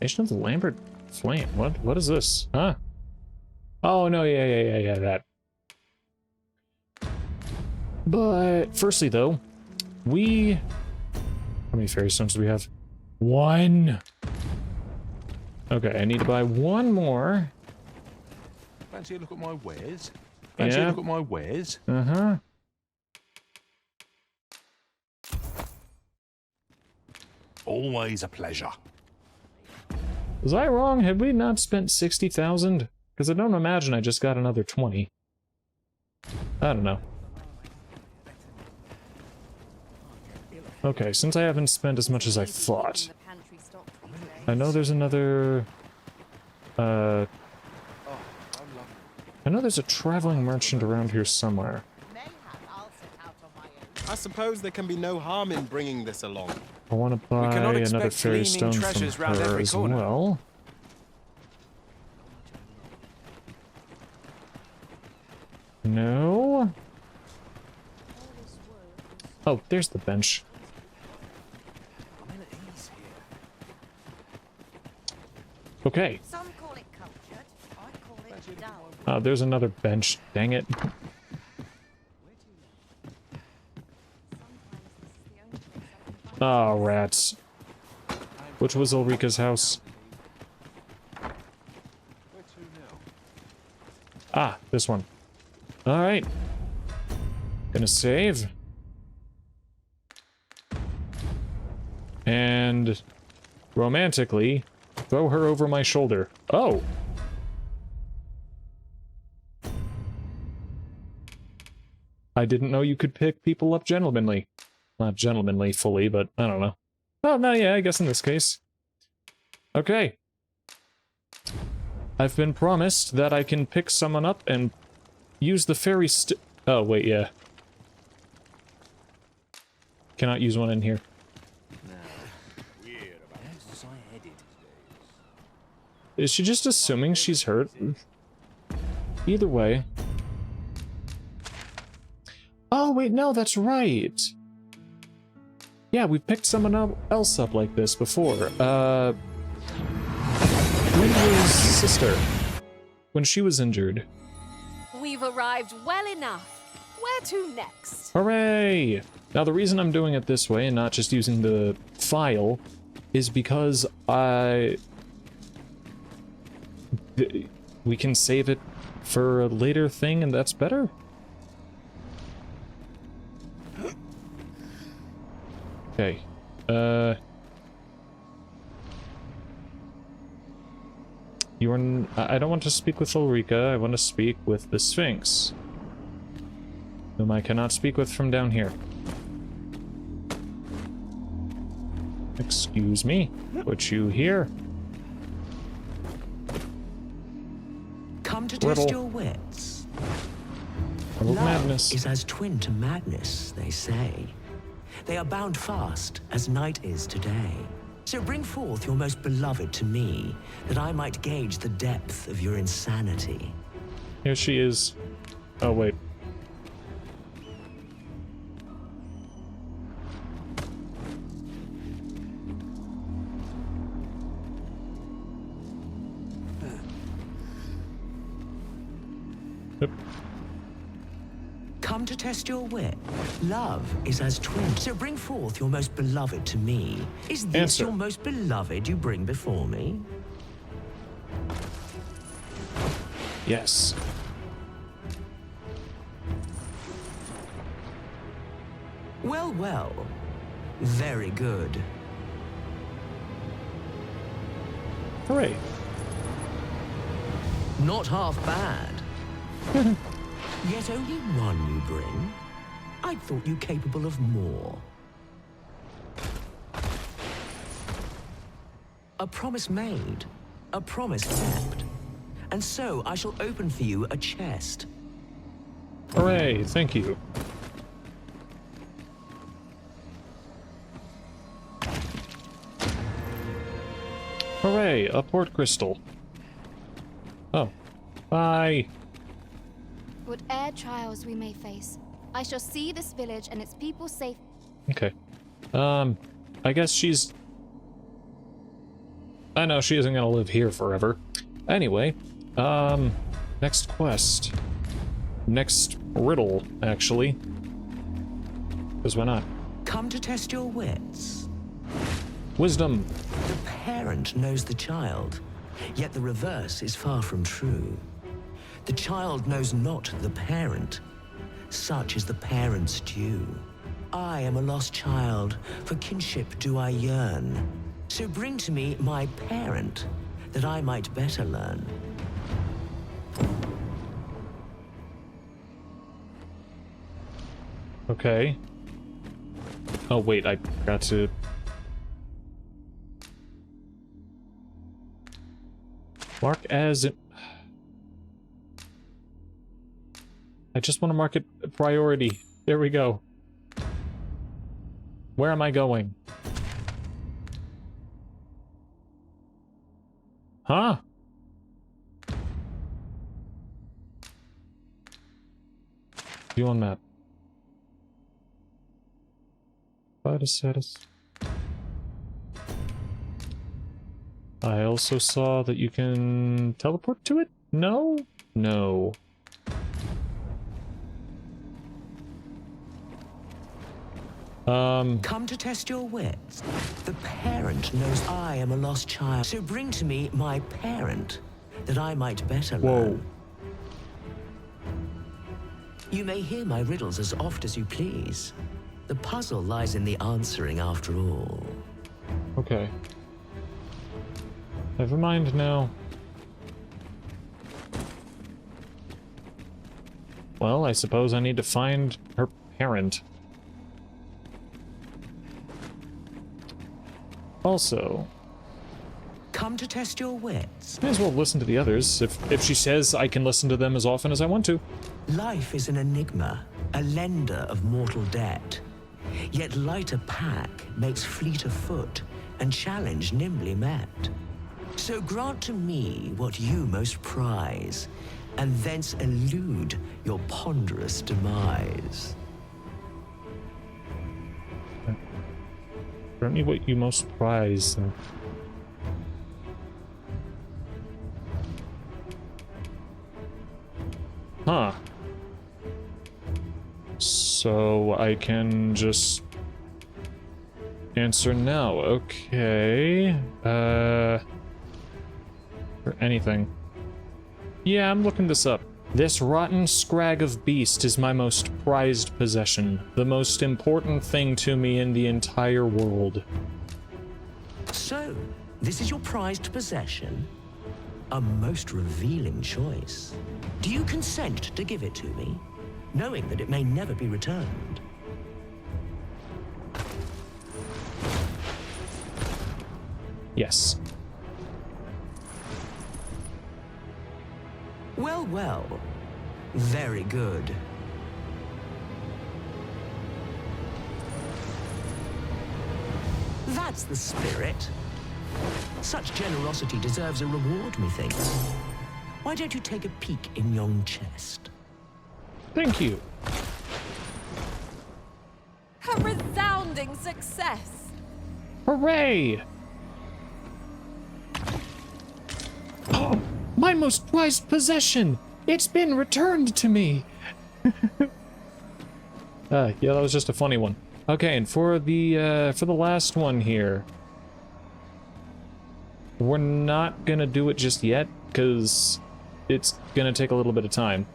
Nation of the Lambert Flame. What is this? Huh? Oh no, yeah, that. But firstly though, how many fairy stones do we have? 1. Okay, I need to buy 1 more. Fancy a look at my wares? Fancy a look at my wares? Uh-huh. Always a pleasure. Was I wrong? Had we not spent 60,000? Because I don't imagine I just got another 20. I don't know. Okay, since I haven't spent as much as I thought. I know there's another... I know there's a traveling merchant around here somewhere. I suppose there can be no harm in bringing this along. I want to buy cannot another expect fairy gleaming stone treasures from round her every as corner. well. No? Oh, there's the bench. Okay. Some call it cultured, I call it dull. Oh, there's another bench. Dang it. Oh, rats. Which was Ulrika's house? Ah, this one. Alright. Gonna save. And romantically, throw her over my shoulder. Oh! I didn't know you could pick people up gentlemanly. Not gentlemanly fully, but I don't know. Oh, no, yeah, I guess in this case. Okay. I've been promised that I can pick someone up and use the fairy oh, wait, yeah. Cannot use one in here. Is she just assuming she's hurt? Either way. Oh, wait, no, that's right. Yeah, we picked someone else up like this before. Linda's sister. When she was injured. We've arrived well enough. Where to next? Hooray! Now, the reason I'm doing it this way and not just using the file is because we can save it for a later thing, and that's better. Okay. I don't want to speak with Ulrika. I want to speak with the Sphinx, whom I cannot speak with from down here. Excuse me. Put you here. Come to test your wits. Love Madness is as twin to madness, they say. They are bound fast, as night is today. So bring forth your most beloved to me, that I might gauge the depth of your insanity. Here she is. Oh, wait. Come to test your wit. Love is as twin. So bring forth your most beloved to me. Is this Answer. your most beloved you bring before me? Yes. Well, well. Very good. Hooray. Not half bad. Yet only one you bring? I thought you capable of more. A promise made, a promise kept. And so I shall open for you a chest. Hooray, thank you. Hooray, a port crystal. Oh. Bye. Whate'er trials we may face, I shall see this village and its people safe. Okay. I guess she's... I know she isn't gonna live here forever. Anyway, next quest. Next riddle, actually. Because why not? Come to test your wits. Wisdom. The parent knows the child, yet the reverse is far from true. The child knows not the parent. Such is the parent's due. I am a lost child, for kinship do I yearn. So bring to me my parent, that I might better learn. Okay. Oh wait, I forgot to... Mark as... I just want to mark it a priority. There we go. Where am I going? Huh? View on map. Status. I also saw that you can teleport to it? No? No. Come to test your wits. The parent knows I am a lost child. So bring to me my parent, that I might better learn. You may hear my riddles as oft as you please. The puzzle lies in the answering after all. Okay. Never mind now. Well, I suppose I need to find her parent. Also, come to test your wits. May as well listen to the others. If she says I can listen to them as often as I want to. Life is an enigma, a lender of mortal debt. Yet lighter pack makes fleeter foot, and challenge nimbly met. So grant to me what you most prize, and thence elude your ponderous demise. Grant me what you most prize. Huh. So I can just answer now. Okay. For anything. Yeah, I'm looking this up. This rotten scrag of beast is my most prized possession. The most important thing to me in the entire world. So, this is your prized possession? A most revealing choice. Do you consent to give it to me, knowing that it may never be returned? Yes. Well, well. Very good. That's the spirit. Such generosity deserves a reward, methinks. Why don't you take a peek in yon chest? Thank you. A resounding success. Hooray! Oh, my most prized possession! It's been returned to me! Yeah, that was just a funny one. Okay, and for the last one here, we're not gonna do it just yet, because it's gonna take a little bit of time.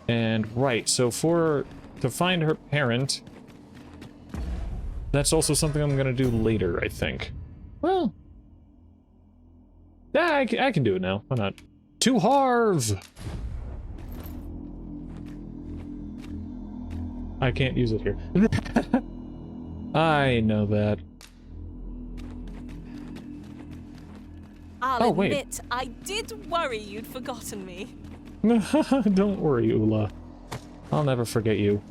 And right, so to find her parent, that's also something I'm gonna do later, I think. Well, yeah, I can do it now. Why not? To Harv! I can't use it here. I know that. I'll wait. admit, I did worry you'd forgotten me. Don't worry, Ula. I'll never forget you.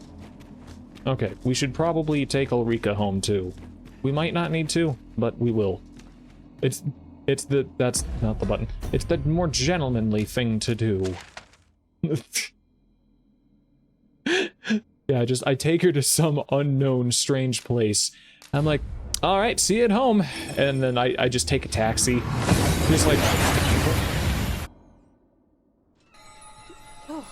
Okay, we should probably take Ulrika home too. We might not need to, but we will. That's not the button. It's the more gentlemanly thing to do. Yeah, I take her to some unknown strange place. I'm like, all right, see you at home. And then I just take a taxi. Just like... Oh,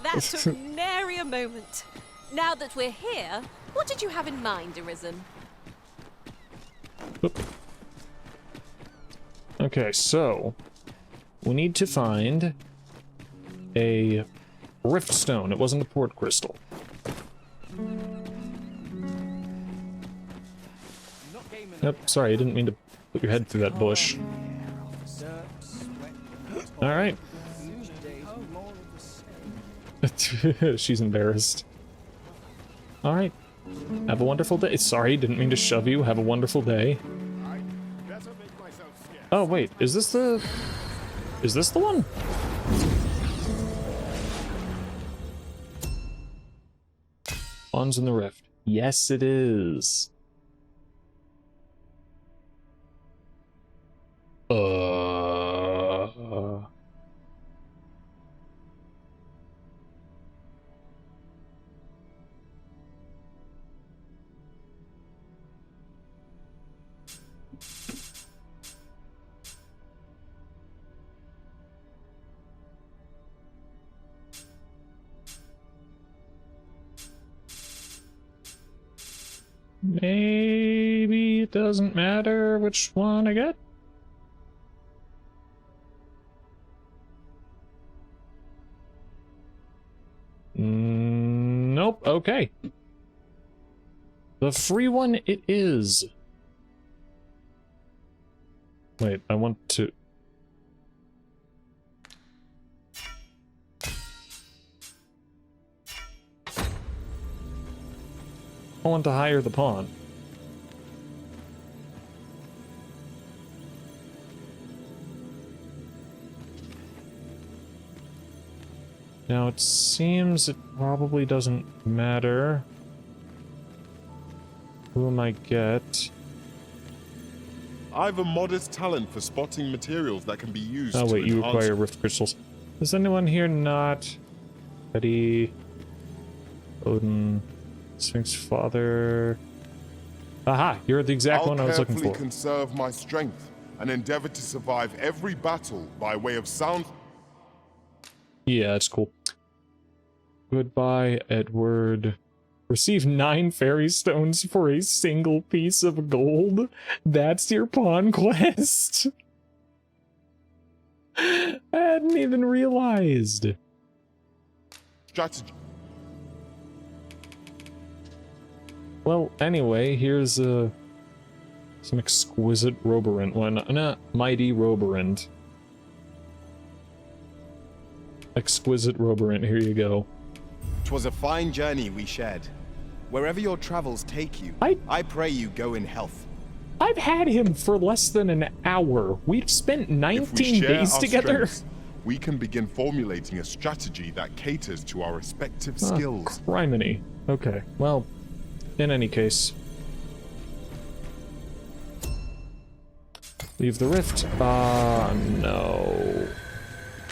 that took nary a moment. Now that we're here, what did you have in mind, Arisen? Okay, so we need to find a rift stone. It wasn't a port crystal. Yep, sorry, I didn't mean to put your head through that bush. Alright. She's embarrassed. Alright. Have a wonderful day. Sorry, didn't mean to shove you. Have a wonderful day. Oh, wait, is this the one? Pawns in the rift. Yes, it is. Maybe it doesn't matter which one I get. Nope, okay. The free one it is. Wait, I want to... I want to hire the pawn. Now it seems it probably doesn't matter whom I get. I have a modest talent for spotting materials that can be used Oh to wait, you enhance... require rift crystals. Is anyone here not... Betty... Odin... Sphinx father... Aha! You're the exact one I was looking for. I'll carefully conserve my strength and endeavor to survive every battle by way of sound... Yeah, that's cool. Goodbye, Edward. Receive 9 fairy stones for a single piece of gold? That's your pawn quest? I hadn't even realized. Strategy. Well, anyway, here's some exquisite roborant one. Mighty roborant. Exquisite roborant, here you go. 'Twas a fine journey we shared. Wherever your travels take you, I pray you go in health. I've had him for less than an hour. We've spent 19 days together. Strengths, we can begin formulating a strategy that caters to our respective skills. Criminy. Okay, well, in any case. Leave the rift. No.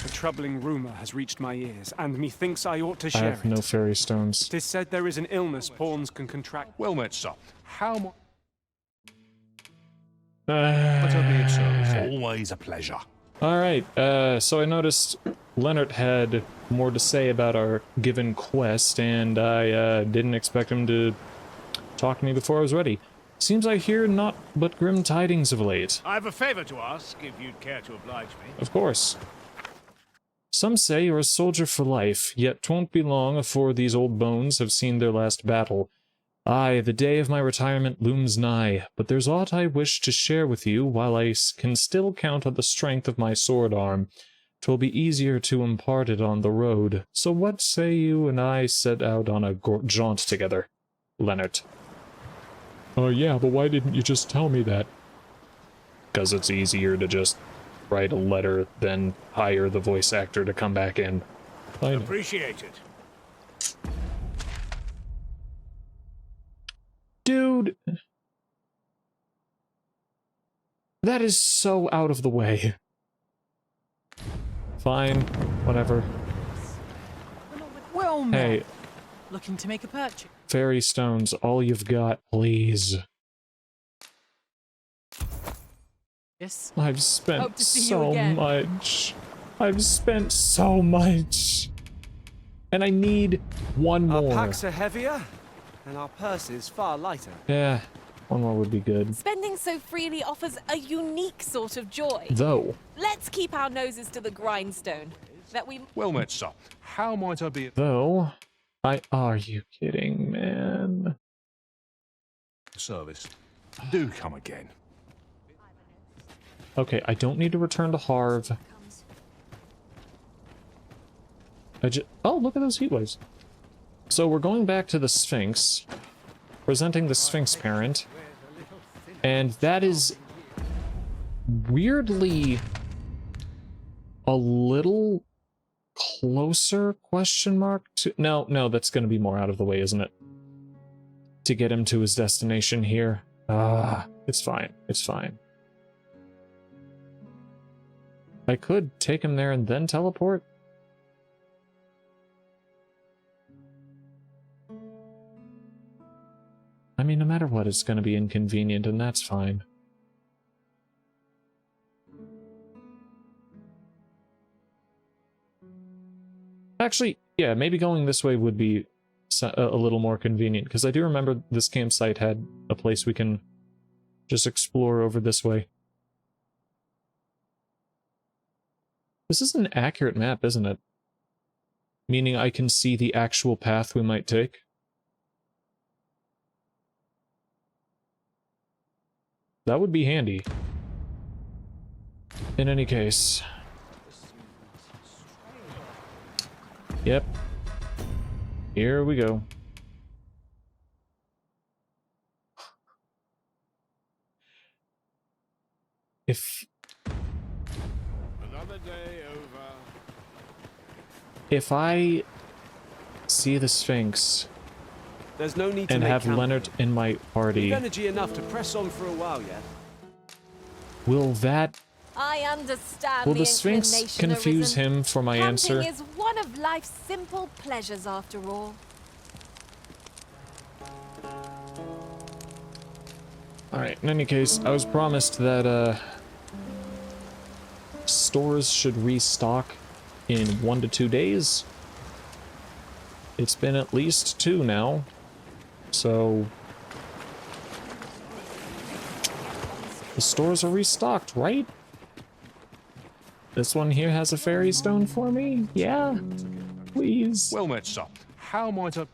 A troubling rumor has reached my ears, and methinks I ought to I share have it. no fairy stones. 'Tis said there is an illness pawns can contract. Well met, sir. How much? Always a pleasure. Alright, so I noticed Leonard had more to say about our given quest, and I didn't expect him to talk to me before I was ready. Seems I hear naught but grim tidings of late. I have a favor to ask, if you'd care to oblige me. Of course. Some say you're a soldier for life, yet 'twon't be long afore these old bones have seen their last battle. Aye, the day of my retirement looms nigh, but there's aught I wish to share with you while I can still count on the strength of my sword arm. 'Twill be easier to impart it on the road. So what say you and I set out on a jaunt together, Leonard? Oh yeah, but why didn't you just tell me that? 'Cause it's easier to just write a letter than hire the voice actor to come back in. I know. Appreciate it. Dude, that is so out of the way. Fine, whatever. Well, Hey, looking to make a purchase. fairy stones, all you've got, please. Yes. I've Hope spent to see you so again. much. I've spent so much. And I need one Our more. packs are heavier, and our purses far lighter. Yeah, one more would be good. Spending so freely offers a unique sort of joy. Though. Let's keep our noses to the grindstone. That we. Well met, sir. How might I be? Though, are you kidding, man? Service. Do come again. Okay, I don't need to return to Harv. Oh, look at those heat waves. So we're going back to the Sphinx, presenting the Sphinx parent, and that is weirdly a little closer, question mark, to... No, that's going to be more out of the way, isn't it? To get him to his destination here. It's fine, it's fine. I could take him there and then teleport. I mean, no matter what, it's going to be inconvenient, and that's fine. Actually, yeah, maybe going this way would be a little more convenient, because I do remember this campsite had a place we can just explore over this way. This is an accurate map, isn't it? Meaning I can see the actual path we might take. That would be handy. In any case. Yep. Here we go. If I see the Sphinx There's no need to and make have camp. Leonard in my party, We've energy enough to press on for a while yet. will that... I understand Will the the Sphinx inclination confuse arisen. him for my Camping answer? is one of life's simple pleasures, after all. Alright, in any case, I was promised that, stores should restock in 1 to 2 days. It's been at least 2 now, so... the stores are restocked, right? This one here has a fairy stone for me? Yeah? Please. Well met, sir. How might I...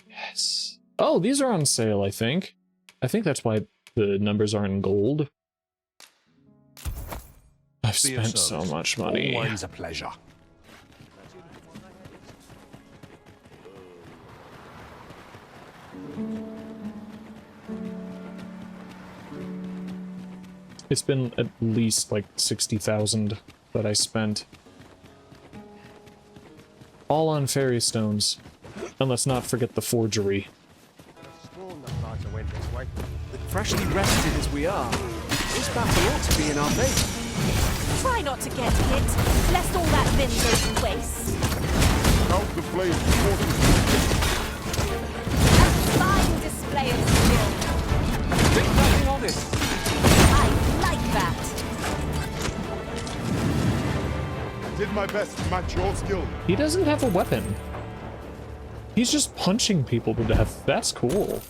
Yes. Oh, these are on sale, I think. I think that's why the numbers are in gold. I've Be of spent so service. much money. Always a pleasure. It's been at least like 60,000 that I spent. All on fairy stones. And let's not forget the forgery. Freshly rested as we are, this battle ought to be in our favour. Try not to get hit, lest all that vim goes to waste. Out the flame. A fine display of skill. Think nothing of it. I like that. I did my best to match your skill. He doesn't have a weapon. He's just punching people to death. That's cool.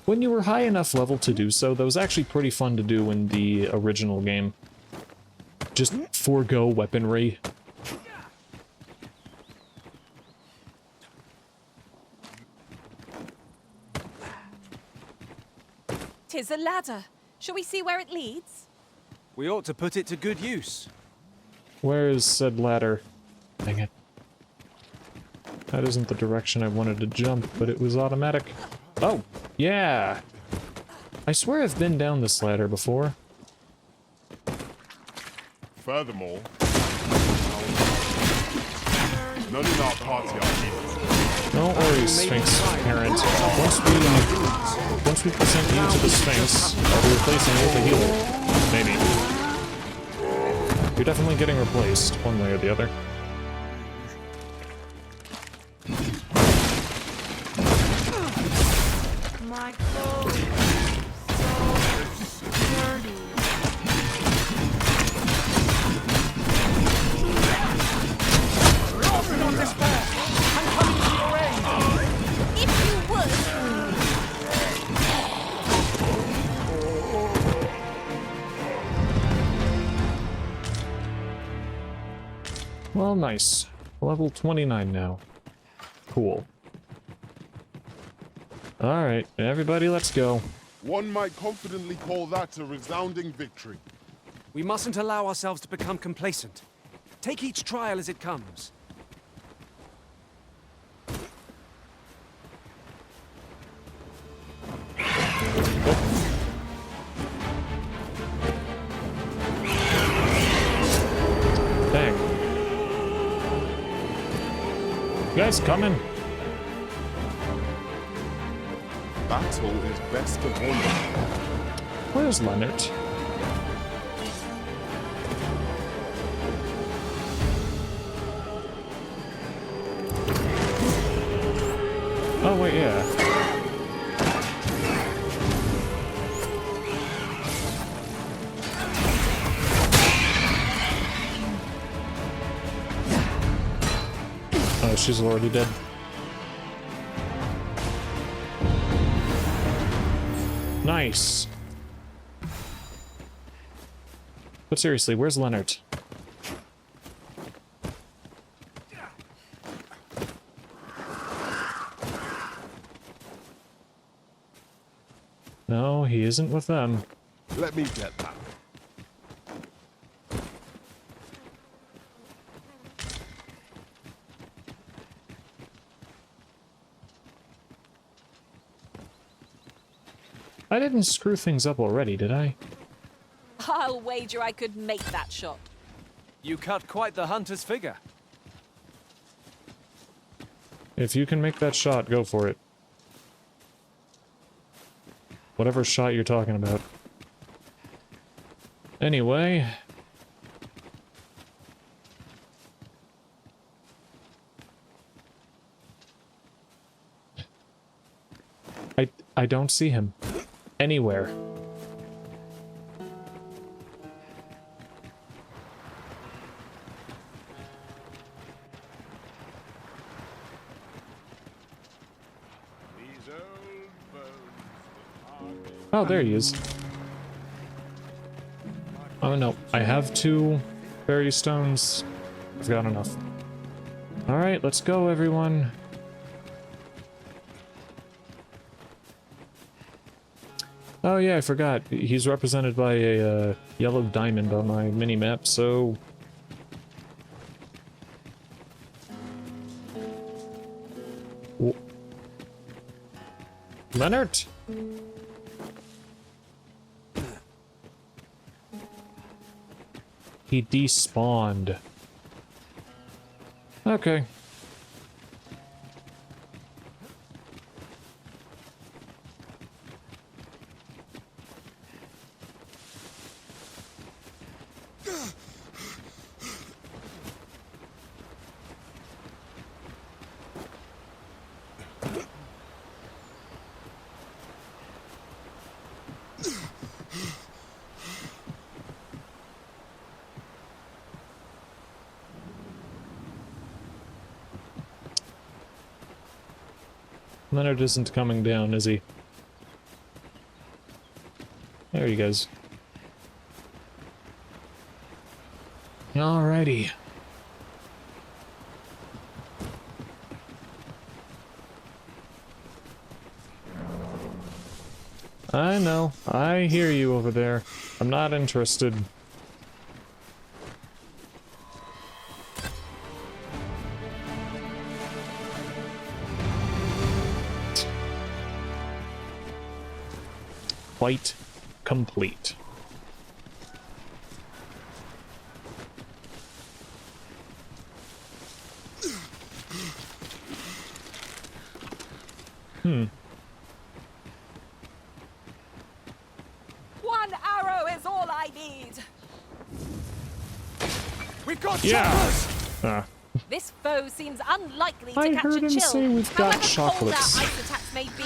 When you were high enough level to do so, that was actually pretty fun to do in the original game. Just forego weaponry. 'Tis a ladder. Shall we see where it leads? We ought to put it to good use. Where is said ladder? Dang it. That isn't the direction I wanted to jump, but it was automatic. Oh, yeah! I swear I've been down this ladder before. Furthermore, none in our party are healers. Don't worry, Sphinx parent. Once we present you to the Sphinx, I'll be replacing you with a healer. Maybe. You're definitely getting replaced, one way or the other. My clothes so dirty. Lord, not despair! I'm coming to your aid! If you would. Well, nice. Level 29 now. Cool. Alright, everybody, let's go. One might confidently call that a resounding victory. We mustn't allow ourselves to become complacent. Take each trial as it comes. Dang. You guys coming? Battle is best avoided. Where's Leonard? Oh, wait, yeah. Oh, she's already dead. Nice. But seriously, where's Leonard? No, he isn't with them. Let me get that. I didn't screw things up already, did I? I'll wager I could make that shot. You cut quite the hunter's figure. If you can make that shot, go for it. Whatever shot you're talking about. Anyway... I don't see him. Anywhere. Oh, there he is. Oh no, I have 2 fairy stones. I've got enough. Alright, let's go, everyone. Oh yeah, I forgot. He's represented by a yellow diamond on my mini-map, so... Leonard? He despawned. Okay. Leonard isn't coming down, is he? There he goes. Alrighty. I know. I hear you over there. I'm not interested. Quite complete. One arrow is all I need. We got Yeah. This foe seems unlikely to I catch heard a him chill, say we've got however chocolates. cold our ice attacks may be.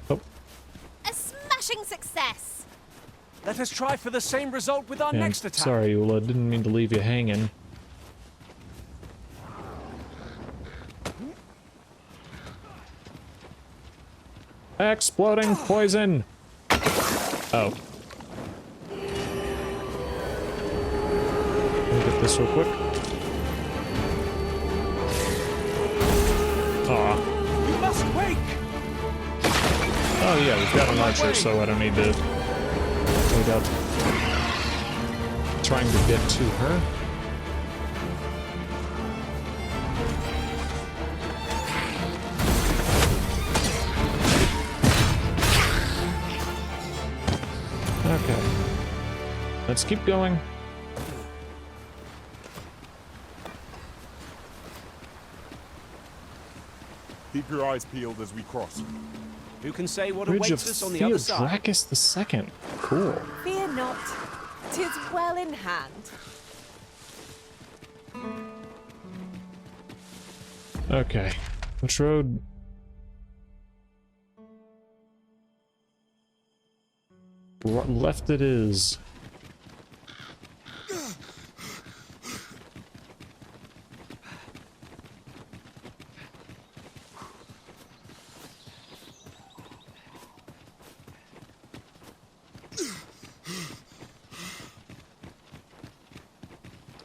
Oh. A smashing success. Let us try for the same result with our Yeah, next attack. sorry, Ula. Didn't mean to leave you hanging. Exploding poison! Oh. Let me get this real quick. Aw. You must wake! Oh yeah, we've got an archer, so I don't need to wait up trying to get to her. Okay. Let's keep going. Keep your eyes peeled as we cross. Who can say what Bridge of awaits us on the other side? Theodracus II. Cool. Fear not, 'tis well in hand. Okay. Which road? Left it is.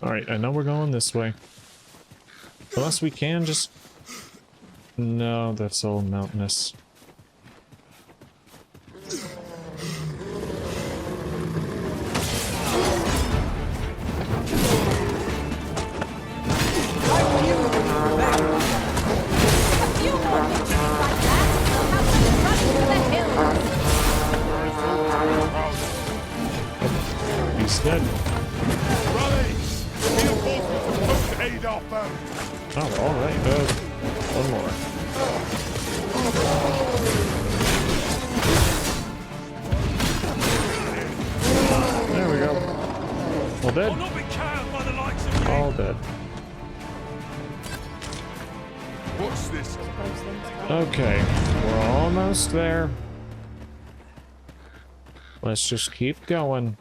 Alright, I know we're going this way. Unless we can just... No, that's all mountainous. He's dead. Oh, alright. One more. There we go. All dead? All dead. What's this? Okay, we're almost there. Let's just keep going.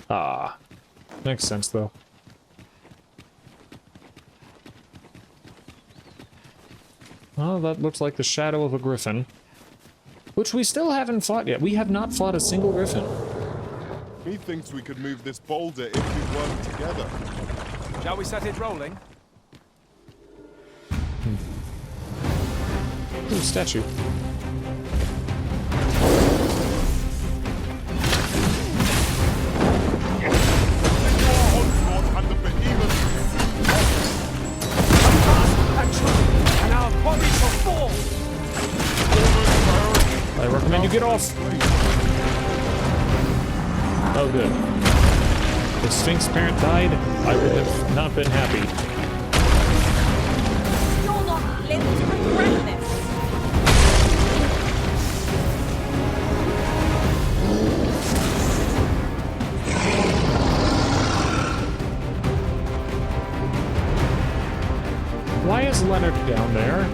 Ah. Makes sense, though. Oh, that looks like the shadow of a griffin. Which we still haven't fought yet. We have not fought a single griffin. He thinks we could move this boulder if we work together. Shall we set it rolling? Ooh, statue. And our bodies will fall! I recommend you get off. Oh, good. If Sphinx parent died, I would have not been happy. You'll not live to regret this. Why is Leonard down there?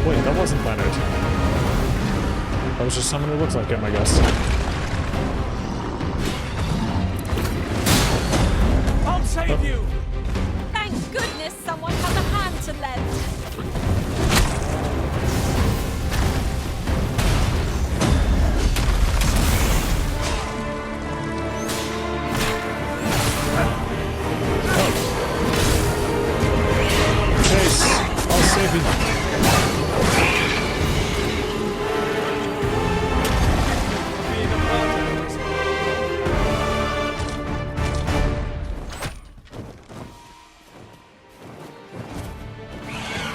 Wait, that wasn't Leonard. That was just someone who looks like him, I guess. I'll save you! Thank goodness someone has a hand to lend. Chase, I'll save you.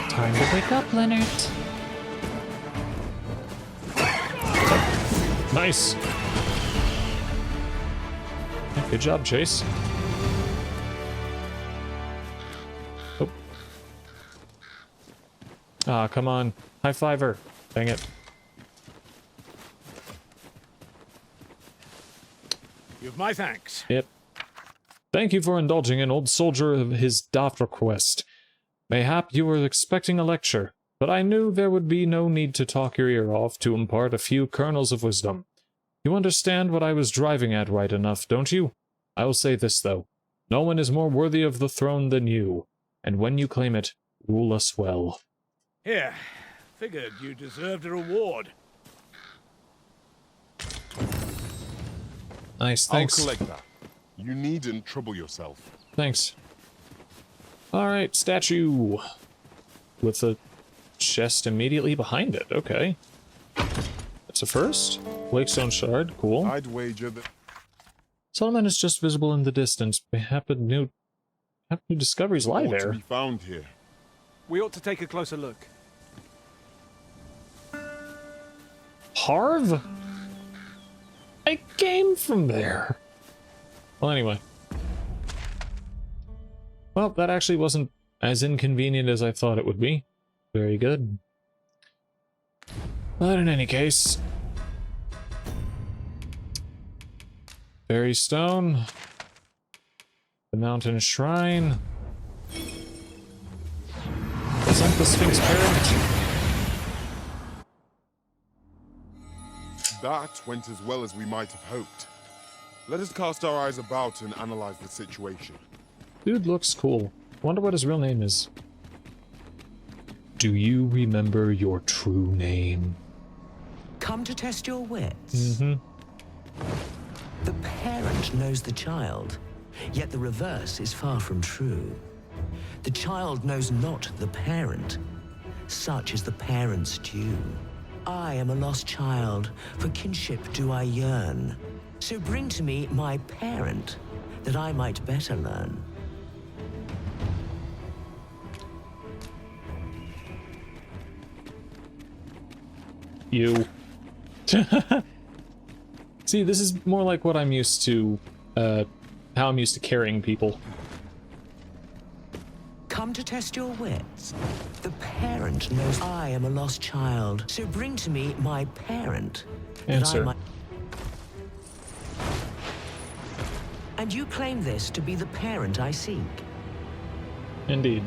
Time to wake up, Leonard. Nice. Good job, Chase. Oh. Ah, come on. High fiver. Dang it. You've my thanks. Yep. Thank you for indulging an old soldier of his doft request. Mayhap you were expecting a lecture, but I knew there would be no need to talk your ear off to impart a few kernels of wisdom. You understand what I was driving at right enough, don't you? I will say this, though. No one is more worthy of the throne than you, and when you claim it, rule us well. Here, figured you deserved a reward. Nice, thanks. I'll collect that. You needn't trouble yourself. Thanks. Alright, statue. With a chest immediately behind it, okay. That's a first. Lakestone shard, cool. I'd wager that... Settlement is just visible in the distance. Mayhap new discoveries lie there. To be found here. We ought to take a closer look. Harv? I came from there. Well, anyway. Well, that actually wasn't as inconvenient as I thought it would be. Very good. But in any case... Fairy Stone. The Mountain Shrine. Present the Sphinx Parent. That went as well as we might have hoped. Let us cast our eyes about and analyze the situation. Dude looks cool. Wonder what his real name is. Do you remember your true name? Come to test your wits. Mm-hmm. The parent knows the child, yet the reverse is far from true. The child knows not the parent. Such is the parent's due. I am a lost child, for kinship do I yearn. So bring to me my parent, that I might better learn. You. See, this is more like what I'm used to, how I'm used to carrying people. Come to test your wits. The parent knows I am a lost child, so bring to me my parent. Answer. And you claim this to be the parent I seek. Indeed.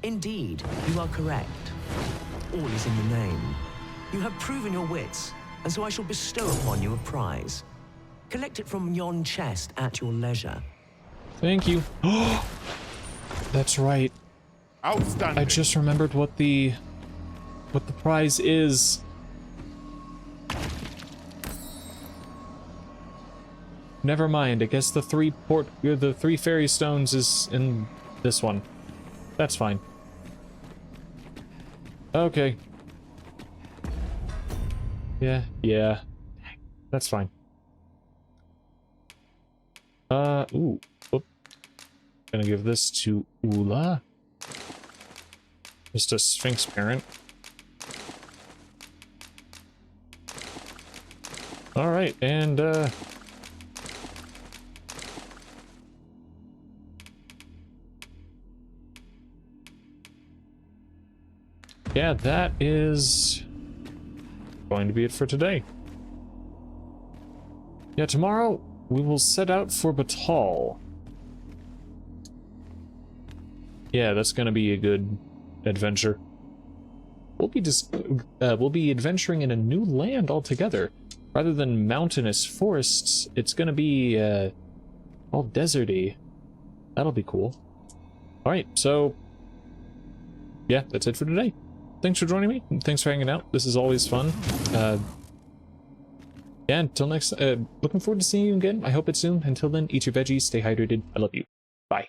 Indeed, you are correct. All is in the name. You have proven your wits, and so I shall bestow upon you a prize. Collect it from yon chest at your leisure. Thank you. That's right. Outstanding. I just remembered what the prize is. Never mind. I guess the three fairy stones is in this one. That's fine. Okay. Yeah. That's fine. Ooh. Oop. Gonna give this to Ula. Just a Sphinx parent. Alright, and yeah, that is going to be it for today. Yeah, tomorrow we will set out for Batal. Yeah, that's gonna be a good adventure. We'll be adventuring in a new land altogether. Rather than mountainous forests, it's gonna be all deserty. That'll be cool. Alright, so yeah, that's it for today. Thanks for joining me. Thanks for hanging out. This is always fun. Yeah, until next, looking forward to seeing you again. I hope it's soon. Until then, eat your veggies, stay hydrated. I love you. Bye.